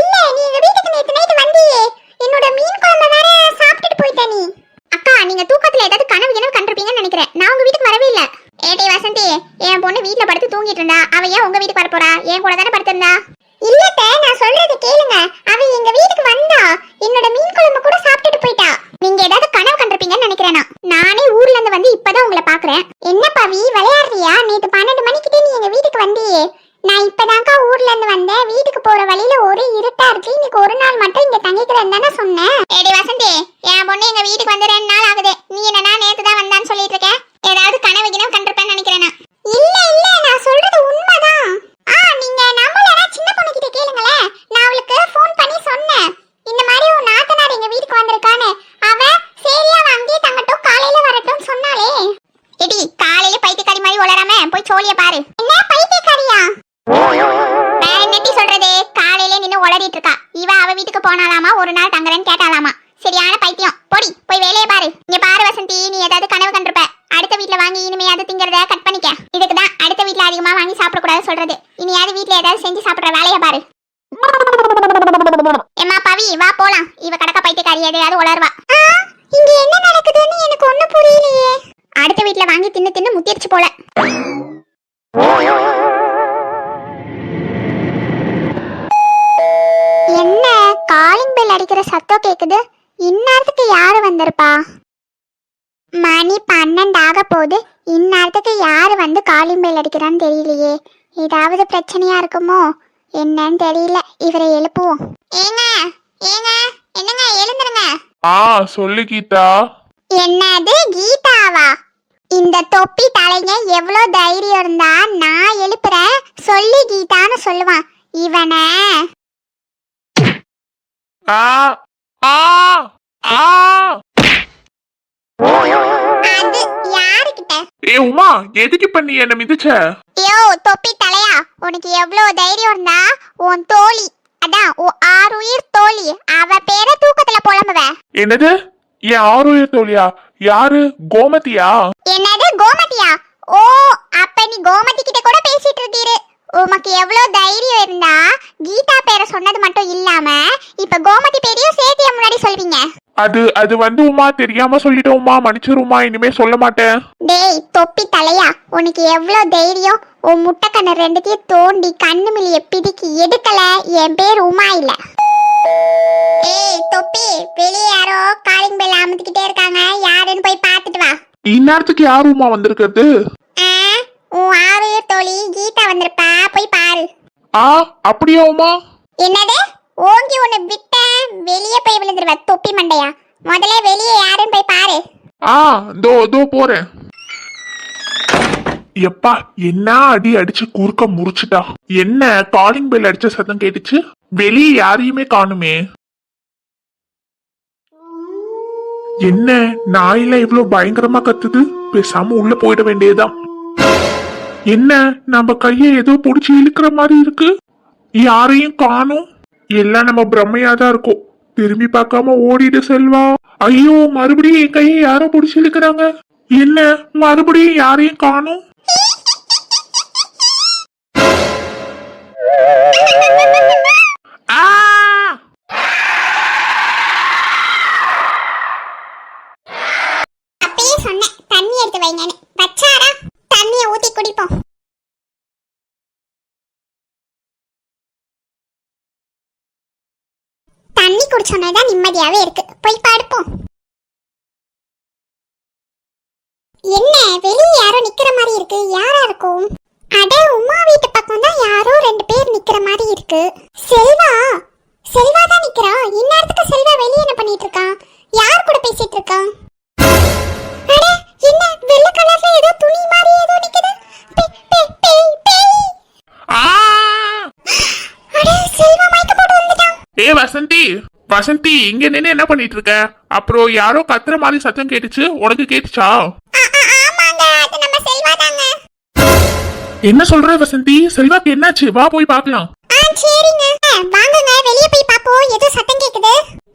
இல்ல, நீ எங்க வீட்டுக்கு நேத்து நைட்டு வந்தியே. என்னோட மீன் குழம்பு வேற சாப்பிட்டுட்டு போயிட்ட நீ. அக்கா, நீங்க தூக்கத்துல ஏதாவது கனவு கிணவு கண்டிருப்பீங்கன்னு நினைக்கிறேன். நான் உங்க வீட்டுக்கு வரவே இல்ல. ஏடி வசந்தி, என் பொண்ணு வீட்டுல படுத்து தூங்கிட்டு இருந்தா. அவ ஏன் உங்க வீட்டுக்கு வர போறா? என் கூட தானே படுத்திருந்தா. இல்லத்த, நான் சொல்றது கேளுங்க. அவ எங்க வீட்டுக்கு வந்தா. என்னோட மீன் குழம்பு கூட சாப்பிட்டுட்டு போயிட்டா. நீங்க ஏதாவது கனவு கண்டிருப்பீங்கன்னு நினைக்கிறேன். நானே ஊர்ல இருந்து வந்து இப்பதான் உங்களை பாக்குறேன். என்ன பவி, விளையாடுறியா? நேத்து 12 மணிக்கிட்டே நீ எங்க வீட்டுக்கு வந்தியே. நான் இப்பதான்க்கா ஊர்ல இருந்து வந்தேன். வீட்டுக்கு போற வழியில ஒரே இருட்டா இருக்கு. இன்னைக்கு ஒரு நாள் மட்டும் இங்க தங்கிக்கிறேன்னு தானே சொன்னேன். ஏடி வசந்தி, என் பொண்ணு எங்க வீட்டுக்கு வந்து 2 நாள் ஆகுது. நீ என்னன்னா நேத்து தான் வந்தான்னு சொல்லிட்டு இருக்க? ஏதாவது கனவு கிணவு கண்டிருப்பேன்னு நினைக்கிறேன். இல்ல இல்ல, நான் சொல்றது உண்மைதான். நீங்க நம்பலனா சின்ன பொண்ணு கிட்ட கேளுங்களே. நான் அவளுக்கு ஃபோன் பண்ணி சொன்னேன், இந்த மாதிரி உன் நாத்தனார் எங்க வீட்டுக்கு வந்திருக்கானே. அவ சரியா அங்கேயே தங்கட்டும், காலையில வரட்டும் சொன்னாலே. எடி, காலையில பைத்தியக்காரி மாதிரி உளராம போய் சோழிய பாரு. என்ன பைத்தியக்காரியா? வேற என்னடி சொல்றது? காலையில நின்னு உளறிட்டு இருக்கா. இவ அவ வீட்டுக்கு போனாலாமா, ஒரு நாள் தங்குறேன்னு கேட்டாலாமா. சரியான பைத்தியம். போடி, போய் வேலையை பாரு. இங்க பாரு வசந்தி, நீ ஏதாவது கனவு கண்டிருப்ப. அடுத்த வீட்ல வாங்கி இனிமையாவது திங்கறத கட் பண்ணிக்க. இதுக்குதான் அடுத்த வீட்ல அதிகமா வாங்கி சாப்பிடக்கூடாது சொல்றது. இனியாவது வீட்ல ஏதாவது செஞ்சு சாப்பிடுற வேலையை பாரு. ஏமா பவி, வா போலாம். இவ கடக்க பைத்தியக்காரி எதையாவது உளர்வா. இங்க என்ன நடக்குதுன்னு எனக்கு ஒண்ணும் புரியலையே. அடுத்த வீட்ல வாங்கி தின்னு தின்னு முத்திருச்சு போல. என்ன காலிங் பெல் அடிக்கிற சத்தம் கேக்குது? இந்நேரத்துக்கு யாரு வந்திருப்பா? மணி 12 ஆக போகுது. இந்நேரத்துக்கு யாரு வந்து காலிங் பெல் அடிக்கிறான்னு தெரியலையே. ஏதாவது பிரச்சனையா இருக்குமோ என்னன்னு தெரியல. இவரை எழுப்புவோம். ஏங்க ஏங்க, என்னங்க, எழுந்துருங்க. சொல்லு கீதா. என்னது கீதாவா? இந்த தொப்பி தலைங்க எவ்வளவு தைரியம் இருந்தா நான் எழுப்புறேன் சொல்லி கீதான்னு சொல்லுவான். இவனை அது யாருக்கிட்ட? ஏ உமா, எதுக்கு பண்ணி என்ன மிதிச்ச? யோ தொப்பி தலையா, உனக்கு எவ்வளவு தைரியம் இருந்தா உன் தோழி, அதான் உன் 6 உயிர் தோழி, அவ பேரை தூக்கத்துல புலம்புவ. என்னது? என் 6 உயிர் தோழியா? யாரு? கோமதியா? என்னது கோமதியா? ஓ, அப்ப நீ கோமதி கிட்ட கூட பேசிட்டு இருக்கீரு. உமக்கு எவ்வளவு தைரியம் இருந்தா கீதா பேரை சொன்னது மட்டும் இல்லாம இப்ப கோமதி பேரையும் சேர்த்து என் முன்னாடி சொல்வீங்க? அது வந்து உமா தெரியாம சொல்லிட்டேன் உமா, மன்னிச்சிருமா, இனிமே சொல்ல மாட்டேன். டேய் தொப்பி தலையா, உனக்கு எவ்வளவு தைரியம்? உன் முட்டைக்கண்ண ரெண்டுத்தையும் தோண்டி கண்ணு மிளிய பிடிக்கி எடுக்கல என் பேர் உமா இல்ல. ஏய் தொப்பி, வெளியே யாரோ காலிங் பெல் அமுத்திக்கிட்டே இருக்காங்க, யாருன்னு போய் பார்த்துட்டு வா. இந்நேரத்துக்கு யார் உமா வந்திருக்கிறது? உன் ஆரியர் தோழி கீதா வந்திருப்பா, போய் பாரு. அப்படியா உமா? என்னது ஓங்கி ஒண்ணு விட்ட வெளியே போய் விழுந்துருவ தொப்பி மண்டையா. முதல்ல வெளியே யாருன்னு போய் பாரு. தோ போறேன். எப்பா என்ன அடி அடிச்சு குறுக்க முறிச்சுட்டா. என்ன காலிங் பெல் அடிச்ச சத்தம் கேட்டுச்சு, வெளியே யாரையுமே காணுமே. என்ன நாயெல்லாம் இவ்வளவு பயங்கரமா கத்துது, பேசாம உள்ள போயிட வேண்டியதுதான். என்ன நம்ம கைய ஏதோ புடிச்சு இழுக்கிற மாதிரி இருக்கு, யாரையும் காணும். எல்லாம் நம்ம பிரம்மையாதான் இருக்கும். திரும்பி பார்க்காம ஓடிட்டு செல்வா. ஐயோ மறுபடியும் என் கையை யாரோ புடிச்சு இழுக்கிறாங்க. என்ன மறுபடியும் யாரையும் காணும். அப்பயே சொன்னேன் தண்ணி எடுத்து வைங்கன்னு, வச்சாரா? தண்ணியை ஊத்தி குடிப்போம். தண்ணி குடிச்சோன்னதான் நிம்மதியாவே இருக்கு, போய் படுப்போம். என்ன வெளியே யாரோ நிக்கிற மாதிரி இருக்கு, யாரா இருக்கும்? அட உமா வீட்டு பக்கம் தான் யாரோ 2 பேர் நிக்கிற மாதிரி இருக்கு. செல்வா தான் நிக்கிறா. இந்நேரத்துக்கு செல்வா வெளியே என்ன பண்ணிட்டு இருக்கான்? யார் கூட பேசிட்டு இருக்கான்? அட என்ன வெள்ளை கலர்ல ஏதோ துணி மாதிரி ஏதோ நிக்குது. அட செல்வா மயக்க போட்டு வந்துட்டான். வசந்தி இங்க நின்னு என்ன பண்ணிட்டு இருக்க? அப்புறம் யாரோ கத்துற மாதிரி சத்தம் கேட்டுச்சு, உனக்கு கேட்டுச்சா? ஆமாங்க, அது நம்ம செல்வா தாங்க. என்ன சொல்ற வசந்தி? செல்வாக்கு என்னாச்சு? வா போய் பார்க்கலாம். சரிங்க, வாங்குங்க வெளிய போய் பாப்போம். ஏதோ சத்தம் கேக்குது.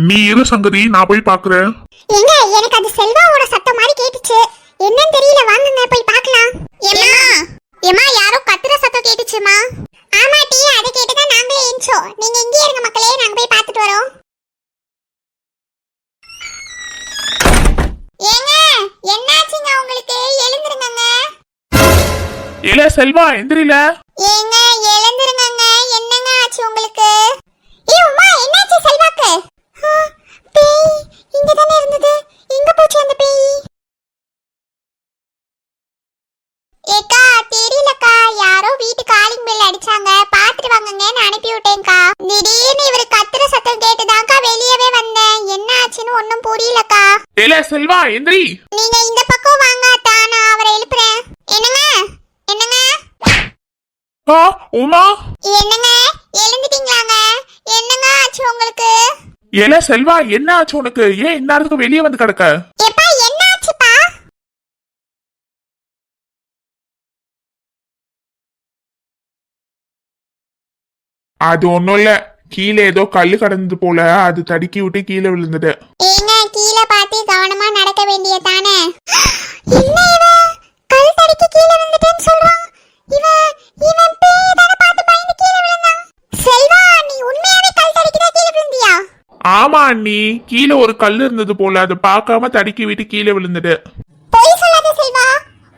நீ இரு சங்கதி, நான் போய் பாக்குறேன். எங்க எனக்கு அது செல்வாவோட சத்தம் மாதிரி கேட்டுச்சு, என்னன்னு தெரியல. வாங்குங்க போய் பார்க்கலாம். ஏமா யாரோ கத்துற சத்தம் கேட்டுச்சுமா. ஆமா டி, அது கேட்டுதான் நாங்களே எஞ்சோம். நீங்க இங்கே இருங்க மக்களே, நாங்க போய் பார்த்துட்டு வரோம். ஏங்க என்னாச்சுங்க உங்களுக்கு? எழுந்திருங்கங்க. இல்ல செல்வா எந்திரில. ஏங்க எழுந்திருங்கங்க, என்னங்க ஆச்சு உங்களுக்கு? உமா என்னாச்சு செல்வாக்கு? பேய் இங்க தானே இருந்தது, எங்க போச்சு அந்த பேய்? ஏக்கா தெரியலக்கா, யாரோ வீட்டு காலிங் பெல் அடிச்சாங்க, பாத்துட்டு வாங்கன்னு அனுப்பி விட்டேன்க்கா. திடீர்னு இவரு கத்துற சத்தம் கேட்டுதான்க்கா வெளியவே வந்தேன். என்ன ஆச்சுன்னு ஒன்னும் புரியலக்கா. இல்ல செல்வா எந்திரி. நீங்க இந்த பக்கம் வாங்க, நான் அவரை எழுப்புறேன். என்னங்க என்னங்க உமா என்னங்க எழுந்துட்டீங்களாங்க? என்னங்க ஆச்சு உங்களுக்கு? இல்ல செல்வா என்ன ஆச்சு உனக்கு? ஏன் இந்நேரத்துக்கு வெளியே வந்து கிடக்க? எப்பா என்ன ஆச்சுப்பா? அது ஒண்ணும் இல்ல, கீழே ஏதோ கல்லு கடந்தது போல, அது தடுக்கி விட்டு கீழே விழுந்தது. ஏங்க கீழே பார்த்து கவனமா நடக்க வேண்டியதானே? என்ன இவன் கல் தடுக்கி கீழே விழுந்துட்டேன்னு சொல்றான். இவன் பேய் தான பார்த்து பயந்து கீழே விழுந்தான். செல்வா நீ உண்மையாவே கல் தடுக்கி தான் கீழே விழுந்தியா? ஆமா அண்ணி, கீழே ஒரு கல் இருந்தது போல, அதை பார்க்காம தடுக்கி விட்டு கீழே விழுந்தது. பொய் சொல்லாத செல்வா,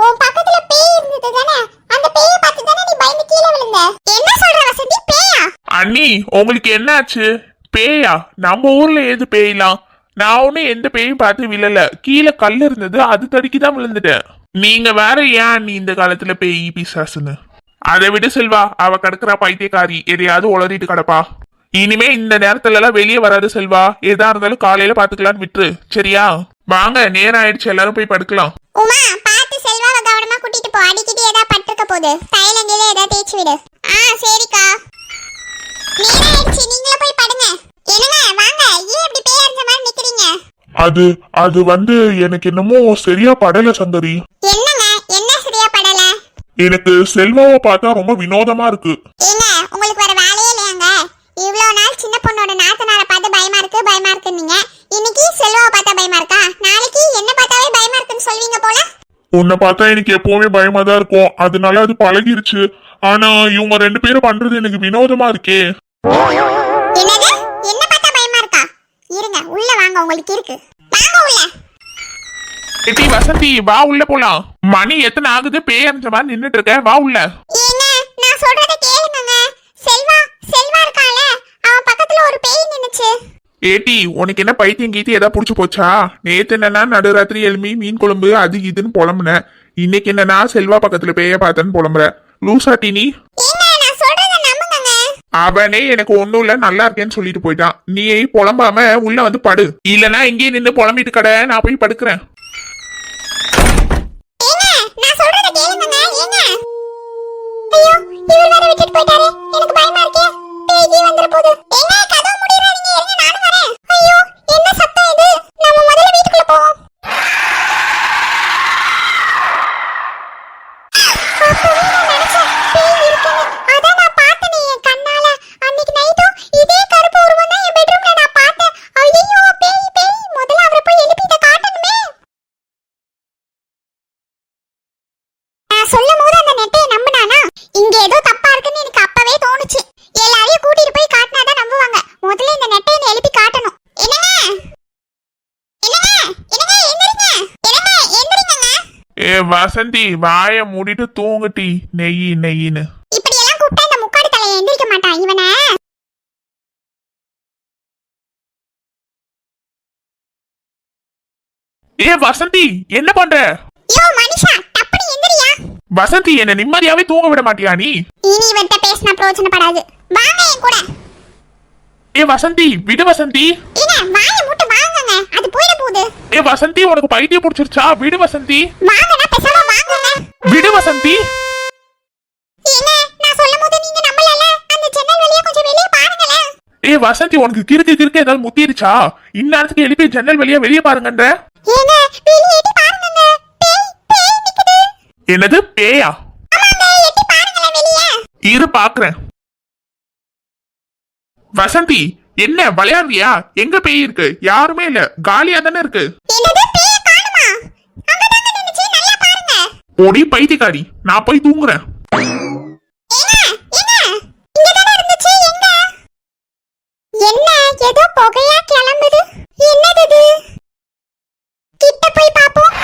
உன் பக்கத்துல பேய் இருந்தது தானே, அந்த பேயை பார்த்து தானே நீ பயந்து கீழே விழுந்த. என்ன சொல்ற வசந்தி, பேயா? அண்ணி உங்களுக்கு என்ன ஆச்சு? பேயா? நம்ம ஊர்ல ஏது பேயலாம்? நான் ஒன்னும் எந்த பேயும் பார்த்து விழல, கீழே கல் இருந்தது, அது தடுக்கி தான் விழுந்துட்டேன். நீங்க வேற ஏன் அண்ணி இந்த காலத்துல பேய் பிசாசுன்னு? அதை விட செல்வா, அவ கிடக்குறா பைத்தியக்காரி, எதையாவது உளறிட்டு கிடப்பா. இனிமே இந்த நேரத்துல எல்லாம் வெளியே வராது செல்வா, எதா இருந்தாலும் காலையில பாத்துக்கலான்னு விட்டுரு, சரியா? வாங்க நேரம் ஆயிடுச்சு, எல்லாரும் போய் படுக்கலாம். உமா பார்த்து செல்வாவை கவனமா கூட்டிட்டு போ, அடிக்கடி ஏதா பட்டிருக்க போகுது, தைலங்கில ஏதா தேய்ச்சி விடு. சரிக்கா. நேரம் ஆயிடுச்சு, நீங்களே போய் படுங்க. என்னங்க வாங்க, ஏன் இப்படி பேய் அடிச்ச மாதிரி நிக்கிறீங்க? அது வந்து எனக்கு என்னமோ சரியா படல சங்கரி. என்னங்க என்ன சரியா படல? எனக்கு செல்வாவை பார்த்தா ரொம்ப வினோதமா இருக்கு. ஏங்க உங்களுக்கு வேற வேலையே இல்லையாங்க? இவ்வளவு நாள் சின்ன பொண்ணோட நாத்தனாரை பார்த்து பயமா இருக்குன்னீங்க, இன்னைக்கு செல்வாவை பார்த்தா பயமா இருக்கா? நாளைக்கு என்ன பார்த்தாவே பயமா இருக்குன்னு சொல்வீங்க போல. உன்னை பார்த்தா எனக்கு எப்பவுமே பயமா தான் இருக்கும், அதனால அது பழகிருச்சு. ஆனா இவங்க 2 பேரும் பண்றது எனக்கு வினோதமா இருக்கே. என்னது? என்ன பார்த்தா பயமா இருக்கா? இருங்க, உள்ள வாங்க, உங்களுக்கு இருக்கு. வாங்க உள்ள. ஏடி வசந்தி, வா உள்ள போலாம். மணி எத்தனை ஆகுது? பேயறிஞ்ச மாதிரி நின்னுட்டு இருக்க, வா உள்ள. ஏங்க, நான் சொல்றத கேளுங்க. செல்வா செல்வா இருக்கால, அவன் பக்கத்துல ஒரு பேய் நின்னுச்சு. ஏடி, உனக்கு என்ன பைத்தியம் கீத்தி ஏதாவது புடிச்சு போச்சா? நேத்து என்னன்னா நடுராத்திரி எழுமி மீன் குழம்பு அது இதுன்னு புலம்புன. இன்னைக்கு என்னன்னா செல்வா பக்கத்துல பேய பார்த்தேன்னு புலம்புற. லூசாட்டி நீ? ஏங்க, நான் சொல்றத நம்புங்க. அவனே எனக்கு ஒண்ணும் இல்ல, நல்லா இருக்கேன்னு சொல்லிட்டு போயிட்டான். நீ புலம்பாம உள்ள வந்து படு, இல்லனா இங்கே நின்னு புலம்பிட்டு கடை, நான் போய் படுக்கிறேன். ஏங்க, நான் சொல்றத கேளுங்க. ஏங்க, ஐயோ, இவர் வேற விட்டுட்டு போயிட்டாரே, எனக்கு பயமா இருக்கே. பேய் வந்துற போகுது. ஏங்க, கதவு மூடிராதீங்க, இருங்க, நானும் வரேன். ஐயோ, என்ன சத்தம் இது? நம்ம முதல்ல வீட்டுக்குள்ள போவோம். அப்பவே நான் நினைச்சேன் பேய் இருக்குன்னு. அதான் நான் பார்த்தனே என் கண்ணால. அன்னைக்கு நைட்டும் இதே கருப்பு உருவம் தான் என் பெட்ரூம்ல நான் பார்த்தேன். ஐயோ, பேய் பேய், முதல்ல அவரை போய் எழுப்பி இதை காட்டணுமே. நான் சொல்லும் போது அந்த நெட்டையை நம்பினானா? இங்க ஏதோ தப்பா இருக்குன்னு எனக்கு அப்பவே தோணுச்சு. எல்லாரையும் கூட்டிட்டு போய் காட்டினாதான் நம்புவாங்க. முதல்ல இந்த நெட்டையை எழுப்பி காட்டணும். என்னங்க என்னங்க என்னங்க எந்திரிங்க. என்னங்க எந்திரிங்க. ஏ வசந்தி, வாய மூடிட்டு தூங்குட்டி. நெய் நெய்ன்னு இப்படி எல்லாம் கூப்பிட்டா இந்த முக்காடு தலையை எந்திரிக்க மாட்டான் இவனை. ஏ வசந்தி, என்ன பண்ற? யோ மனுஷா, டப்புனு எந்திரியா. வசந்தி, என்ன நிம்மதியாவே தூங்க விட மாட்டியா நீ? இனி இவன்ட்ட பேசினா பிரயோஜனப்படாது. வாங்க என் கூட. ஏ வசந்தி, விடு வசந்தி. ஏங்க, வாயை மூட்டு வாங்குங்க, அது போயிட போகுது. ஏ வசந்தி, உனக்கு பைத்தியம் பிடிச்சிருச்சா? விடு வசந்தி. வாங்கனா பேசாம வாங்குங்க. விடு வசந்தி. ஏங்க, நான் சொல்லும் போது நீங்க நம்பலல. அந்த ஜன்னல் வழியா கொஞ்சம் வெளிய பாருங்களே. ஏ வசந்தி, உனக்கு கிறுக்கு ஏதாவது முத்திருச்சா? இந்நேரத்துக்கு எழுப்பி ஜன்னல் வெளியே வெளியே பாருங்கன்ற. ஏங்க, வெளிய எட்டி பாருங்க. பேய் நிக்குது. என்னது பேயா? ஆமாங்க, எட்டி பாருங்களே வெளிய. இரு பாக்குறேன். வசந்தி, என்ன விளையாடுறியா? எங்க பேய் இருக்கு? யாருமே இல்ல, காலியா தானே இருக்கு. என்னது, பேய் காணுமா? அங்கதாங்க நின்னுச்சு, நல்லா பாருங்க. ஓடி பைத்தியக்காரி, நான் போய் தூங்குறேன். ஏங்க, இங்கதானே இருந்துச்சு, எங்க? என்ன ஏதோ புகையா கிளம்புது? என்னது இது? கிட்ட போய் பாப்போம்.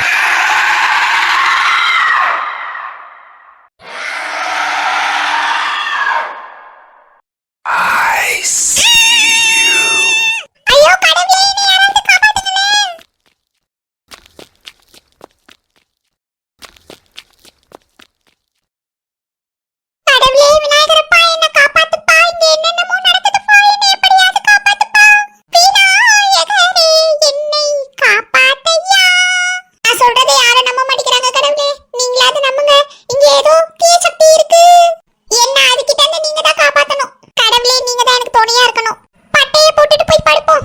ஐயோ கடவுளே, என்னை யாராவது காப்பாத்துங்களேன். கடவுளே, விநாயகரப்பா, என்னை காப்பாத்துப்பா. இங்க என்னென்னமோ நடக்குதுப்பா, என்னை எப்படியாவது காப்பாத்துப்பா. விநாயகரே, என்னை காப்பாத்தையா. நான் சொல்றதை யாரும் நம்ப மாட்டேங்கிறாங்க. கடவுளே, நீங்களாவது நம்புங்க. இங்க ஏதோ தீய சக்தி இருக்கு. என்ன அதுகிட்ட இருந்து நீங்க தான் காப்பாத்தணும். கடவுளே, நீங்க தான் எனக்கு துணையா இருக்கணும். பட்டைய போட்டுட்டு போய் படுப்போம்.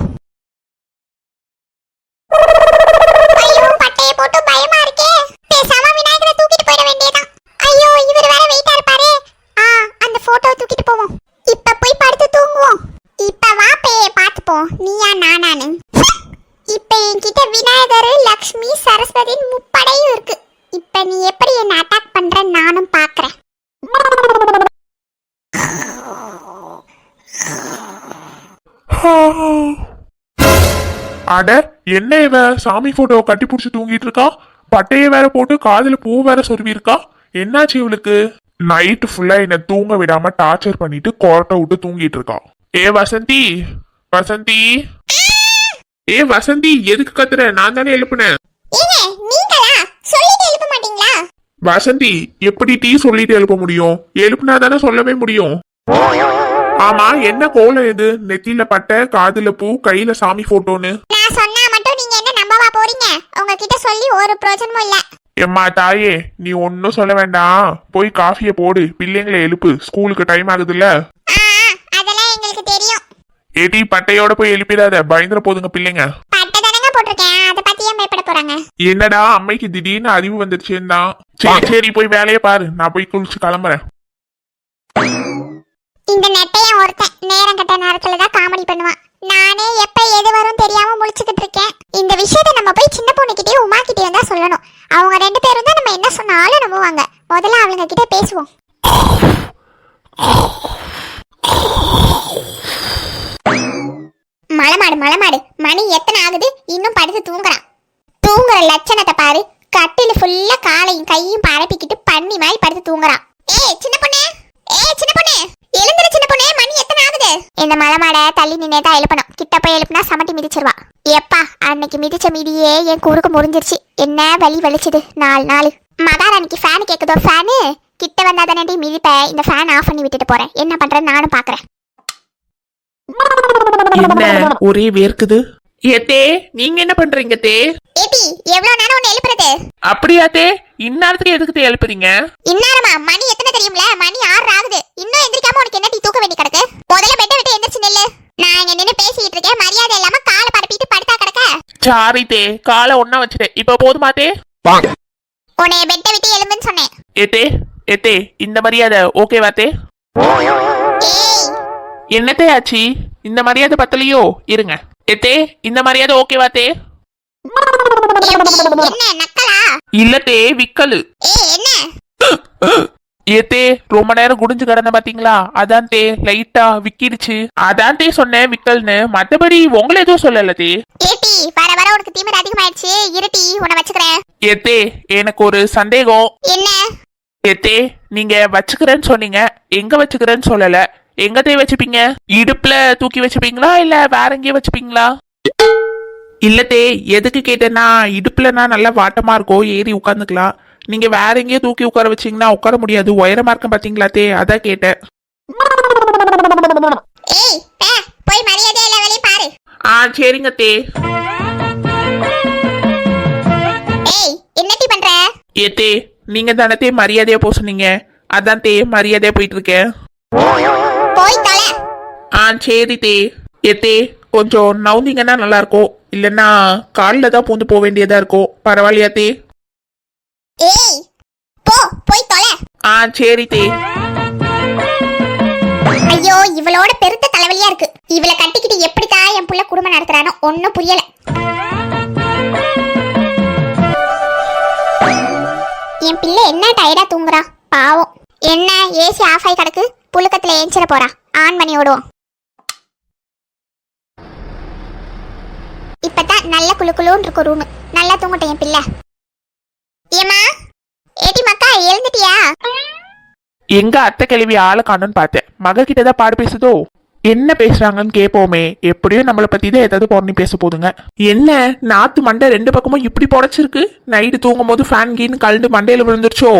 ஐயோ, பட்டைய போட்டு பயமா இருக்கே. பேசாம விநாயகரை தூக்கிட்டு போயிட வேண்டியதான். ஐயோ, இவர் வேற வெயிட்டா இருப்பாரே. அந்த போட்டோவை தூக்கிட்டு போவோம். இப்ப போய் படுத்து தூங்குவோம். இப்ப வா பேயை பார்த்துப்போம், நீயா நானானு. இப்ப என்கிட்ட விநாயகர், லக்ஷ்மி, சரஸ்வதி முப்படையும் இருக்கு. இப்ப நீ எப்படி என்ன அட்டாக் பண்ற நானும் பாக்குறேன். அட, என்ன இவ சாமி போட்டோவை கட்டி புடிச்சு தூங்கிட்டு இருக்கா? பட்டைய வேற போட்டு காதுல பூ வேற சொருவி இருக்கா. என்னாச்சு இவளுக்கு? நைட்டு ஃபுல்லா என்ன தூங்க விடாம டார்ச்சர் பண்ணிட்டு கோட்டை விட்டு தூங்கிட்டு இருக்கா. ஏ வசந்தி, வசந்தி, ஏ வசந்தி, எதுக்கு கத்துற? நான் தானே எழுப்புனேன். ஏங்க, நீங்களா? சொல்லிட்டு எழுப்ப மாட்டீங்களா? வசந்தி, எப்படி டீ சொல்லிட்டு எழுப்ப முடியும்? எழுப்புனா தானே சொல்லவே முடியும். ஆமா, என்ன கோலம் இது? நெத்தியில பட்டை, காதுல பூ, கையில சாமி போட்டோன்னு. நான் சொன்னா மட்டும் நீங்க என்ன நம்பவா போறீங்க? உங்ககிட்ட சொல்லி ஒரு பிரயோஜனமும் இல்ல. எம்மா தாயே, நீ ஒன்னும் சொல்ல வேண்டாம். போய் காஃபிய போடு, பிள்ளைங்களை எழுப்பு, ஸ்கூலுக்கு டைம் ஆகுதுல்ல. அதெல்லாம் எங்களுக்கு தெரியும். ஏடி, பட்டையோட போய் எழுப்பிடாத, பயந்துற போதுங்க பிள்ளைங்க. பட்டை தானங்க போட்டிருக்கேன், அதை பத்தி ஏன் பயப்பட போறாங்க? என்னடா அம்மைக்கு திடீர்னு அறிவு வந்துருச்சுன்னா? சரி போய் வேலையை பாரு, நான் போய் குளிச்சு கிளம்புறேன். இந்த நெட்டையன் ஒருத்தன் நேரம் கட்ட நேரத்துலதான் காமெடி பண்ணுவான். நானே எப்ப எது வரும் தெரியாம முழிச்சுக்கிட்டு இருக்கேன். இந்த விஷயத்த நம்ம போய் சின்ன பொண்ணுகிட்டயும் உமா கிட்டயும் தான் சொல்லணும். அவங்க 2 பேரும் தான் நம்ம இந்த மலை மாடை தள்ளி நின்னே தான் எழுப்பணும். கிட்ட போய் எழுப்புனா சமட்டி மிதிச்சிருவா. எப்பா அன்னைக்கு மிதிச்ச மீதியே என் குறுக்கு முறிஞ்சிருச்சு. என்ன வலி வலிச்சுது 4 நாள். மகாராணிக்கு ஃபேன் கேக்குதோ, ஃபேனு கிட்ட வந்தா தானே மிதிப்ப. இந்த ஃபேன் ஆஃப் பண்ணி விட்டுட்டு போறேன். என்ன பண்றேன்னு நானும் பாக்குறேன். என்ன ஒரே வேர்க்குது. ஏத்தே நீங்க என்ன பண்றீங்க தே? ஏடி எவ்வளவு நேரம் உன்னை எழுப்புறது? அப்படியா தே? இந்நேரத்துக்கு எதுக்கு தே எழுப்புறீங்க? இந்நேரமா? மணி எத்தனை தெரியும்ல? மணி 6 ஆகுது. இன்னும் எந்திரிக்காம உனக்கு என்ன டீ தூக்க வேண்டி கிடக்கு? முதல்ல பெட்டை விட்டு எந்திரிச்சு நில்லு. நான் இங்க நின்னு பேசிட்டு இருக்கேன். மரியாதை இல்லாம காலை பரப்பிட்டு படுத்தா கிடக்க. சாரி தே, காலை ஒண்ணா வச்சுட்டேன். இப்ப போதுமா தே? உன்னை பெட்டை விட்டு எழும்புன்னு சொன்னேன். ஏத்தே ஏத்தே இந்த மரியாதை ஓகேவா தே? ஏய் என்னத்தே ஆச்சு? இந்த மரியாதை பத்தலையோ? இருங்க ஏத்தே, இந்த மரியாதை ஓகேவா தே? என்ன நக்கலா? இல்லத்தே விக்கலு. ஏய் என்ன? ஏத்தே ரொம்ப நேரம் குடிஞ்சு கிடந்த பாத்தீங்களா? அதான் தே லைட்டா விக்கிடுச்சு. அதான் தே சொன்னேன் விக்கல்னு. மத்தபடி உங்களை எதுவும் சொல்லல தே. ஏடி வர வர உனக்கு திமிர் அதிகமாயிடுச்சு. இருட்டி உன்னை வச்சுக்கிறேன். ஏத்தே எனக்கு ஒரு சந்தேகம். என்ன? ஏத்தே நீங்க வச்சுக்கிறேன்னு சொன்னீங்க, எங்க வச்சுக்கிறேன்னு சொல்லல. எங்கத்தே வச்சுப்பீங்க? இடுப்புல தூக்கி வச்சுப்பீங்களா இல்ல வேற எங்கேயும் வச்சுப்பீங்களா? இல்லத்தே எதுக்கு கேட்டேன்னா, இடுப்புலனா நல்லா வாட்டமா இருக்கும், ஏறி உட்காந்துக்கலாம். நீங்க வேற எங்கேயும் தூக்கி உட்கார வச்சீங்கன்னா உட்கார முடியாது, உயரமா இருக்க பாத்தீங்களா தே, அதான் கேட்டேன். ஏய் பே போய் மரியாதை இல்ல வெளிய பாரு. சரிங்க தே. ஏய் என்னடி பண்ற? ஏத்தே நீங்க தானே மரியாதையா போக சொன்னீங்க, அதான் தே மரியாதையா போயிட்டு இருக்கேன். போய் தொலை. சரி தே. ஏத்தே கொஞ்சம் நவுந்தீங்கன்னா நல்லா இருக்கும், இல்லைன்னா காலில் தான் பூந்து போக வேண்டியதா இருக்கும். பரவாயில்லையா தே? ஏய் போ போய் தொலை. சரி தே. ஐயோ இவளோட பெருத்த தலைவலியா இருக்கு. இவளை கட்டிக்கிட்டு எப்படித்தான் என் புள்ள குடும்பம் நடத்துறானோ ஒன்னும் புரியல. என் பிள்ளை என்ன டயர்டா தூங்குறா பாவம். என்ன ஏசி ஆஃப் ஆகி கிடக்கு, புழுக்கத்துல ஏஞ்சிட போறா. ஆன் பண்ணி விடுவோம். இப்பதான் நல்ல குளுக்குளுன்னு இருக்கும் ரூம். நல்லா தூங்கட்டும் என் பிள்ளை. ஏமா ஏடி மக்கா எழுந்துட்டியா? எங்க அத்தை கிழவி ஆளை காணும்னு பார்த்தேன். மக கிட்டதான் பாடு பேசுதோ. என்ன பேசுறாங்கன்னு கேட்போமே, எப்படியும் நம்மளை பத்தி தான் ஏதாவது பொண்ணி பேச போதுங்க. என்ன நாத்து மண்டை 2 பக்கமும் இப்படி புடைச்சிருக்கு? நைட்டு தூங்கும் போது ஃபேன் கீன்னு கழுண்டு மண்டையில விழுந்துருச்சோ?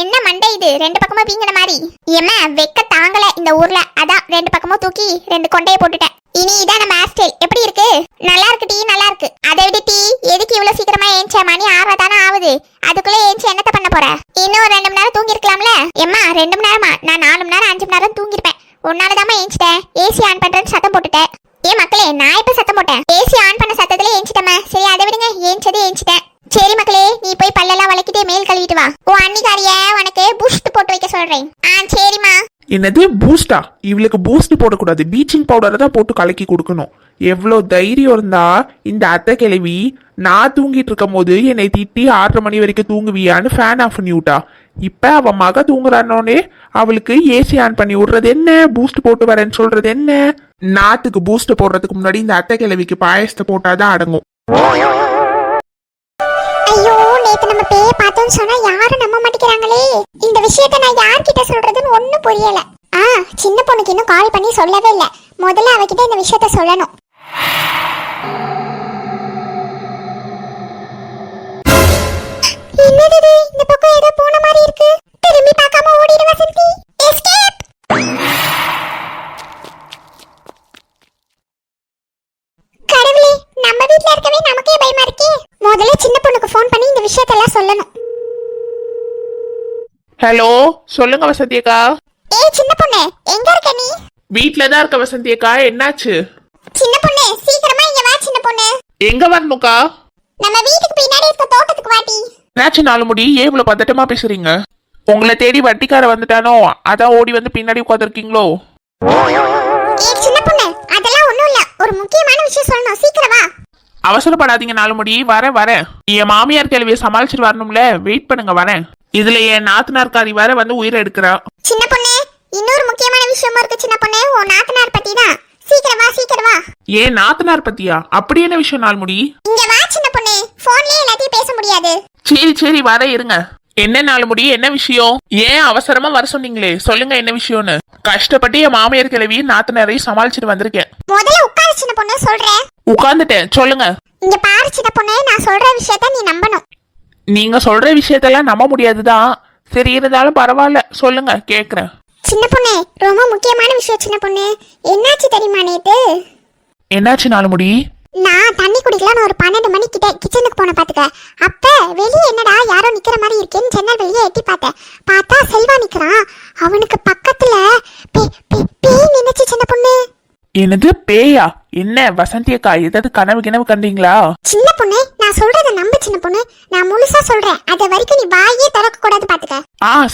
என்ன மண்டை இது 2 பக்கமா பீங்கின மாதிரி? ஏமா வெக்க தாங்கல இந்த ஊர்ல, அதான் 2 பக்கமும் தூக்கி 2 கொண்டையை போட்டுட்டேன். இனி இதான் நம்ம ஹேர் ஸ்டைல். எப்படி இருக்கு? நல்லா இருக்கு டீ, நல்லா இருக்கு. அதை விட டீ எதுக்கு இவ்வளவு சீக்கிரமா ஏஞ்ச? மணி 6 தானே ஆகுது. அதுக்குள்ள ஏஞ்சி என்னத்த பண்ண போற? இன்னும் 2 மணி நேரம் தூங்கி இருக்கலாம்ல. ஏமா 2 மணி நேரமா? நான் 4 மணி நேரம் 5 மணி நேரம் தூங்கிருப்பேன். உன்னாலதாமா ஏஞ்சிட்டேன். ஏசி ஆன் பண்றேன்னு சத்தம் போட்டுட்டேன். ஏன் மக்களே நான் இப்ப சத்தம் போட்டேன்? ஏசி ஆன் பண்ண சத்தத்துல ஏஞ்சிட்டேமா. சரி அதை விடுங்க, ஏஞ்சதே ஏஞ்சிட்டேன். சரி மக்களே நீ போய் பல்லெல்லாம் வளைக்கிட்டே மேல் கழுவிட்டு வா. உன் அன்னிக்காரிய உனக்கு பூஸ்ட் போட்டு வைக்க சொல்றேன். சரிம்மா. என்னது பூஸ்டா? இவளுக்கு பூஸ்ட் போடக்கூடாது, பீச்சிங் பவுடரை தான் போட்டு கலக்கி கொடுக்கணும். எவ்வளோ தைரியம் இருந்தா இந்த அத்தை கிழவி நான் தூங்கிட்டு இருக்கும் போது என்னை திட்டி 6:30 மணி வரைக்கும் தூங்குவியான்னு ஃபேன் ஆஃப் பண்ணி விட்டா. இப்ப அவ மக தூங்குறானோனே அவளுக்கு ஏசி ஆன் பண்ணி விடுறது என்ன, பூஸ்ட் போட்டு வரேன்னு சொல்றது என்ன? நாத்துக்கு பூஸ்ட் போடுறதுக்கு முன்னாடி இந்த அத்தை கிழவிக்கு பாயசத்தை போட்டாதான் அடங்கும். ஐயோ நேத்து நம்ம பேய பார்த்தோம்னு சொன்னா யாரும் நம்ப மாட்டேங்கிறாங்களே. இந்த விஷயத்த நான் யார்கிட்ட சொல்றதுன்னு ஒண்ணும் புரியல. சின்ன பொண்ணுக்கு இன்னும் கால் பண்ணி சொல்லவே இல்ல. முதல்ல அவகிட்ட இந்த விஷயத்த சொல்லணும். என்னது இந்த பக்கம் ஏதோ போன மாதிரி இருக்கு. திரும்பி பார்க்காம ஓடிடு வசந்தி. எஸ்கேப். கடவுளே நம்ம வீட்ல இருக்கவே நமக்கே பயமா இருக்கே. முதல்ல சின்ன பொண்ணுக்கு ஃபோன் பண்ணி இந்த விஷயத்தெல்லாம் சொல்லணும். ஹலோ சொல்லுங்க வசந்தி அக்கா. ஏய் சின்ன பொண்ணு எங்க இருக்க நீ? வீட்ல தான் இருக்க வசந்தி அக்கா. என்னாச்சு? சின்ன பொண்ணு சீக்கிரமா இங்க வா. சின்ன பொண்ணு எங்க வரணுக்கா? நம்ம வீட்டுக்கு பின்னாடி இருக்க தோட்டத்துக்கு வாடி. என்னாச்சு 4 முடி? ஏன் இவ்வளவு பதட்டமா பேசுறீங்க? உங்களை தேடி வட்டிக்கார வந்துட்டானோ, அதான் ஓடி வந்து பின்னாடி உட்காந்துருக்கீங்களோ? ஏய் சின்ன பொண்ணு அதெல்லாம் ஒண்ணும் இல்ல. ஒரு முக்கியமான விஷயம் சொல்லணும். சீக்கிரம் வா. அவசரப்படாதீங்க 4 முடி. வரேன். என் மாமியார் கேள்வியை சமாளிச்சுட்டு வரணும்ல, வெயிட் பண்ணுங்க வரேன். இதுல என் நாத்தனார்காரி வேற வந்து உயிரை எடுக்கிறா. சின்ன பொண்ணு இன்னொரு முக்கியமான விஷயமும் இருக்கு. சின்ன பொண்ணு உன் நாத்தனார் பத்தி தான். சீக்கிரம் வா. ஏன் நாத்தனார் பத்தியா? அப்படி என்ன விஷயம் 4 முடி? இங்க வா சின்ன பொண்ணு. போன்லயே எல்லாத்தையும் பேச முடியாது. சரி வரேன் இருங்க. என்ன நாள் முடி, என்ன விஷயம்? ஏன் அவசரமா வர சொன்னீங்களே, சொல்லுங்க என்ன விஷயம்னு. கஷ்டப்பட்டு என் மாமியார் கிழவி நாத்தனாரையும் சமாளிச்சுட்டு வந்திருக்கேன். முதல்ல உட்காரு சின்ன பொண்ணு, சொல்றேன். உட்கார்ந்துட்டேன், சொல்லுங்க. இங்க பாரு சின்ன பொண்ணு, நான் சொல்ற விஷயத்த நீ நம்பணும். நீங்க சொல்ற விஷயத்தெல்லாம் நம்ப முடியாதுதான். சரி, இருந்தாலும் பரவாயில்ல, சொல்லுங்க, கேக்குறேன். சின்ன பொண்ணு, ரொம்ப முக்கியமான விஷயம் சின்ன பொண்ணு. என்னாச்சு தெரியுமா நேத்து? என்னாச்சு நாள் முடி? நான் தண்ணி குடிக்கலான்னு ஒரு 12 மணி கிட்ட கிச்சனுக்கு போன பாத்துக்க. அப்ப வெளியே என்னடா யாரோ நிக்கிற மாதிரி இருக்கேன்னு ஜன்னல் வெளியே எட்டி பார்த்தேன். பார்த்தா செல்வா நிக்கிறான். அவனுக்கு பக்கத்துல பேய் நின்னுச்சு சின்ன பொண்ணு. என்னது, பேயா? என்ன வசந்தி அக்கா, ஏதாவது கனவு கிணவு கண்டீங்களா? சின்ன பொண்ணு, நான் சொல்றத நம்பு சின்ன பொண்ணு. நான் முழுசா சொல்றேன். அது வரைக்கும் நீ வாயே திறக்க கூடாது பாத்துக்க.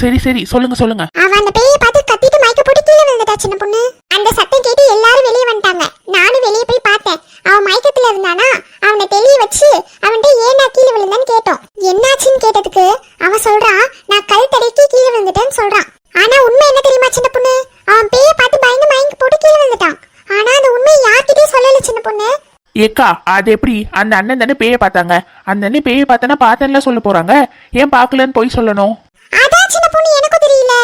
சரி சரி, சொல்லுங்க சொல்லுங்க. அவன் அந்த பேயை பார்த்து கத்திட்டு மயக்க போட்டு கீழே விழுந்துட்டா சின்ன பொண்ணு. அந்த சத்தம் கேட்டு எல்லாரும் வெளியே வந்துட்டாங்க. நானும் வெளியே போய் பார்த்தேன். அவன் மயக்கத்துல இருந்தானா, அவனை தெளிய வச்சு அவன்கிட்ட ஏன்னா கீழே விழுந்தான்னு கேட்டோம். என்னாச்சுன்னு கேட்டதுக்கு அவன் சொல்றான், நான் கல் தடைக்கு கீழே விழுந்துட்டேன்னு சொல்றான். ஆனா உண்மை என்ன தெரியுமா சின்ன பொண்ணு? அவன் பேயை பார்த்து பயந்து மயங்கி போட்டு கீழே விழுந்துட்டான். ஆனா அந்த உண்மை யார்கிட்டயும் சொல்லல சின்ன பொண்ணு. ஏக்கா, அது எப்படி? அந்த அண்ணன் தானே பேயை பார்த்தாங்க. அந்த அண்ணன் பேயை பார்த்தனா பார்த்தேன்ல சொல்ல போறாங்க. ஏன் பார்க்கலன்னு போய் சொல்லணும்? அதான் சின்ன பொண்ணு, எனக்கும் தெரியல.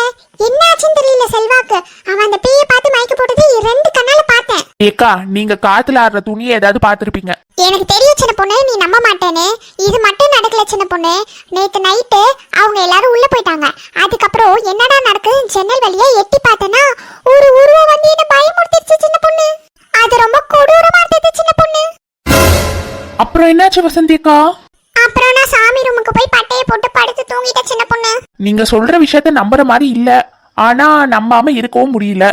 என்னாச்சுன்னு தெரியல செல்வாக்கு. அவன் அந்த பேயை பார்த்து மயக்க போட்டது 2 கண்ணால பார்த்தேன். ஏக்கா, நீங்க காத்துல ஆடுற துணியை ஏதாவது பார்த்திருப்பீங்க. எனக்கு தெரியும் சின்ன பொண்ணு, நீ நம்ப மாட்டேன்னு. இது மட்டும் நடக்கல சின்ன பொண்ணு. நேத்து நைட்டு அவங்க எல்லாரும் உள்ள போயிட்டாங்க. அதுக்கப்புறம் என்னடா நடக்குது ஜன்னல் வழியா எட்டி பார்த்தனா ஒரு உருவம் வந்து என்ன பயமுறுத்திடுச்சு சின்ன பொண்ணு. அது ரொம்ப கொடூரமா இருந்தது சின்ன பொண்ணு. அப்புறம் என்னாச்சு வசந்தி அக்கா? அப்புறம் நான் சாமி ரூமுக்கு போய் பட்டையை போட்டு படுத்து தூங்கிட்டேன் சின்ன பொண்ணு. நீங்க சொல்ற விஷயத்த நம்புற மாதிரி இல்ல, ஆனா நம்பாம இருக்கவும் முடியல.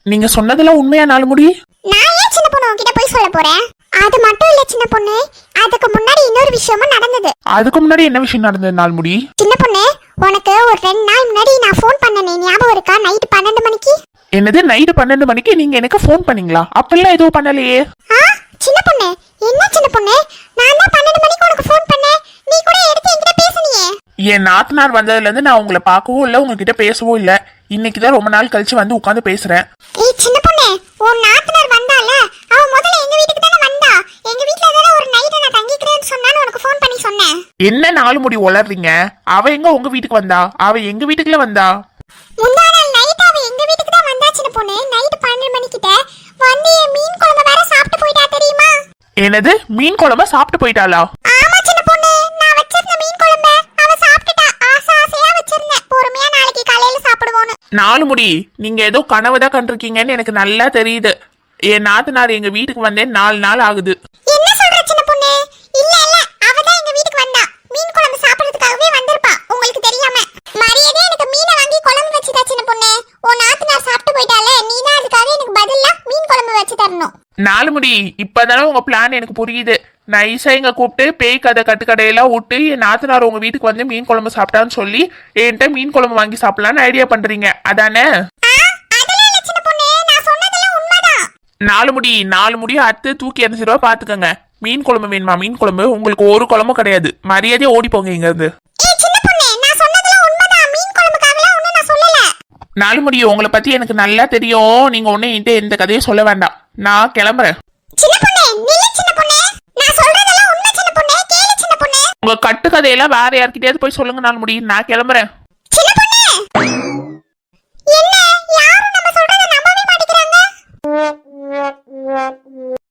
நீங்க சொன்னதெல்லாம் உண்மையா நாள் முடி? நான் ஏன் சின்ன பொண்ணு உன்கிட்ட போய் சொல்ல போறேன்? அது மட்டும் இல்ல சின்ன பொண்ணு, அதுக்கு முன்னாடி இன்னொரு விஷயமும் நடந்தது. அதுக்கு முன்னாடி என்ன விஷயம் நடந்தது நாள் முடி? சின்ன பொண்ணு, உனக்கு ஒரு 2 நாள் முன்னாடி நான் ஃபோன் பண்ணனே, ஞாபகம் இருக்கா? நைட் 12 மணிக்கு. என்னது, நைட்டு 12 மணிக்கு நீங்க எனக்கு ஃபோன் பண்ணீங்களா? அப்பெல்லாம் எதுவும் பண்ணலையே. சின்ன பொண்ணு, என்ன சின்ன பொண்ணு, நான் தான் 12 மணிக்கு உனக்கு ஃபோன் பண்ணேன். நீ கூட எடுத்து என்கிட்ட பேசுனியே. என் நாத்தனார் வந்ததுல இருந்து நான் உங்களை பார்க்கவும் இல்ல, உங்ககிட்ட பேசவும் இல்ல. இன்னைக்குதான் ரொம்ப நாள் கழிச்சு வந்து உட்காந்து பேசுறேன். ஏய் சின்ன பொண்ணு, உன் நாத்தனார் வந்தால, அவ முதல்ல எங்க வீட்டுக்கு தானே வந்தா. எங்க வீட்ல தானே ஒரு நைட் நான் தங்கிக்கிறேன்னு சொன்னான்னு உனக்கு ஃபோன் பண்ணி சொன்னேன். என்ன நாலு முடி உளறீங்க? அவ எங்க உங்க வீட்டுக்கு வந்தா? அவ எங்க வீட்டுக்குள்ள வந்தா. முந்தா நாள் நைட் அவ எங்க வீட்டுக்கு தான் வந்தா சின்ன பொண்ணு. நைட் 12 மணிக்கிட்ட வந்து என் மீன் குழம்பு வேற சாப்பிட்டு போயிட்டா தெரியுமா? என்னது, மீன் குழம்ப சாப்பிட்டு போயிட்டாளா? ஆமா சின்ன பொண்ணு, நான் வச்சிருந்த மீன் குழம்ப அவ சாப்பிட்டுட்டா. ஆசையா வச்சிருந்தேன், பொறுமையா நாளைக்கு காலையில சாப்பிடுவோன்னு. நாலு முடி, நீங்க ஏதோ கனவுதான் கண்டிருக்கீங்கன்னு எனக்கு நல்லா தெரியுது. என் நாத்தனார் எங்க வீட்டுக்கு வந்தேன் 4 நாள் ஆகுது. என்ன சொல்ற சின்ன பொண்ணு? இல்ல அவ தான் எங்க வீட்டுக்கு வந்தா. மீன் குழம்பு சாப்பிடுறதுக்காகவே வந்திருப்பா, உங்களுக்கு தெரியாம. மரியாதை எனக்கு மீனை வாங்கி குழம்பு வச்சுதா சின்ன பொண்ணு. உன் நாத்தனார் சாப்பிட்டு போயிட்டாலே, நீ தான் அதுக்காக எனக்கு பதிலா மீன் குழம்பு வச்சு தரணும். நாலு முடி, இப்பதானே உங்க பிளான் எனக்கு புரியுது. நைஸா இங்க கூப்பிட்டு பேய் கதை கட்டுக்கடையெல்லாம் விட்டு என் நாத்தனார் உங்க வீட்டுக்கு வந்து மீன் குழம்பு சாப்பிட்டான்னு சொல்லி என்கிட்ட மீன் குழம்பு வாங்கி சாப்பிடலான்னு ஐடியா பண்றீங்க, அதானே? நாலு முடி அத்து தூக்கி எறிஞ்சிருவா பாத்துக்கங்க. மீன் குழம்பு வேணுமா? மீன் குழம்பு உங்களுக்கு ஒரு குழம்பும் கிடையாது. மரியாதையா ஓடி போங்க இங்க இருந்து. நாலு முடி, உங்களை பத்தி எனக்கு நல்லா தெரியும். நீங்க ஒண்ணு என்கிட்ட எந்த கதையும் சொல்ல வேண்டாம். நான் கிளம்புறேன். உங்க கட்டு கதையெல்லாம் வேற யார்கிட்டயாவது போய் சொல்லுங்க நாலு முடி. நான் கிளம்புறேன். என்ன யாரும்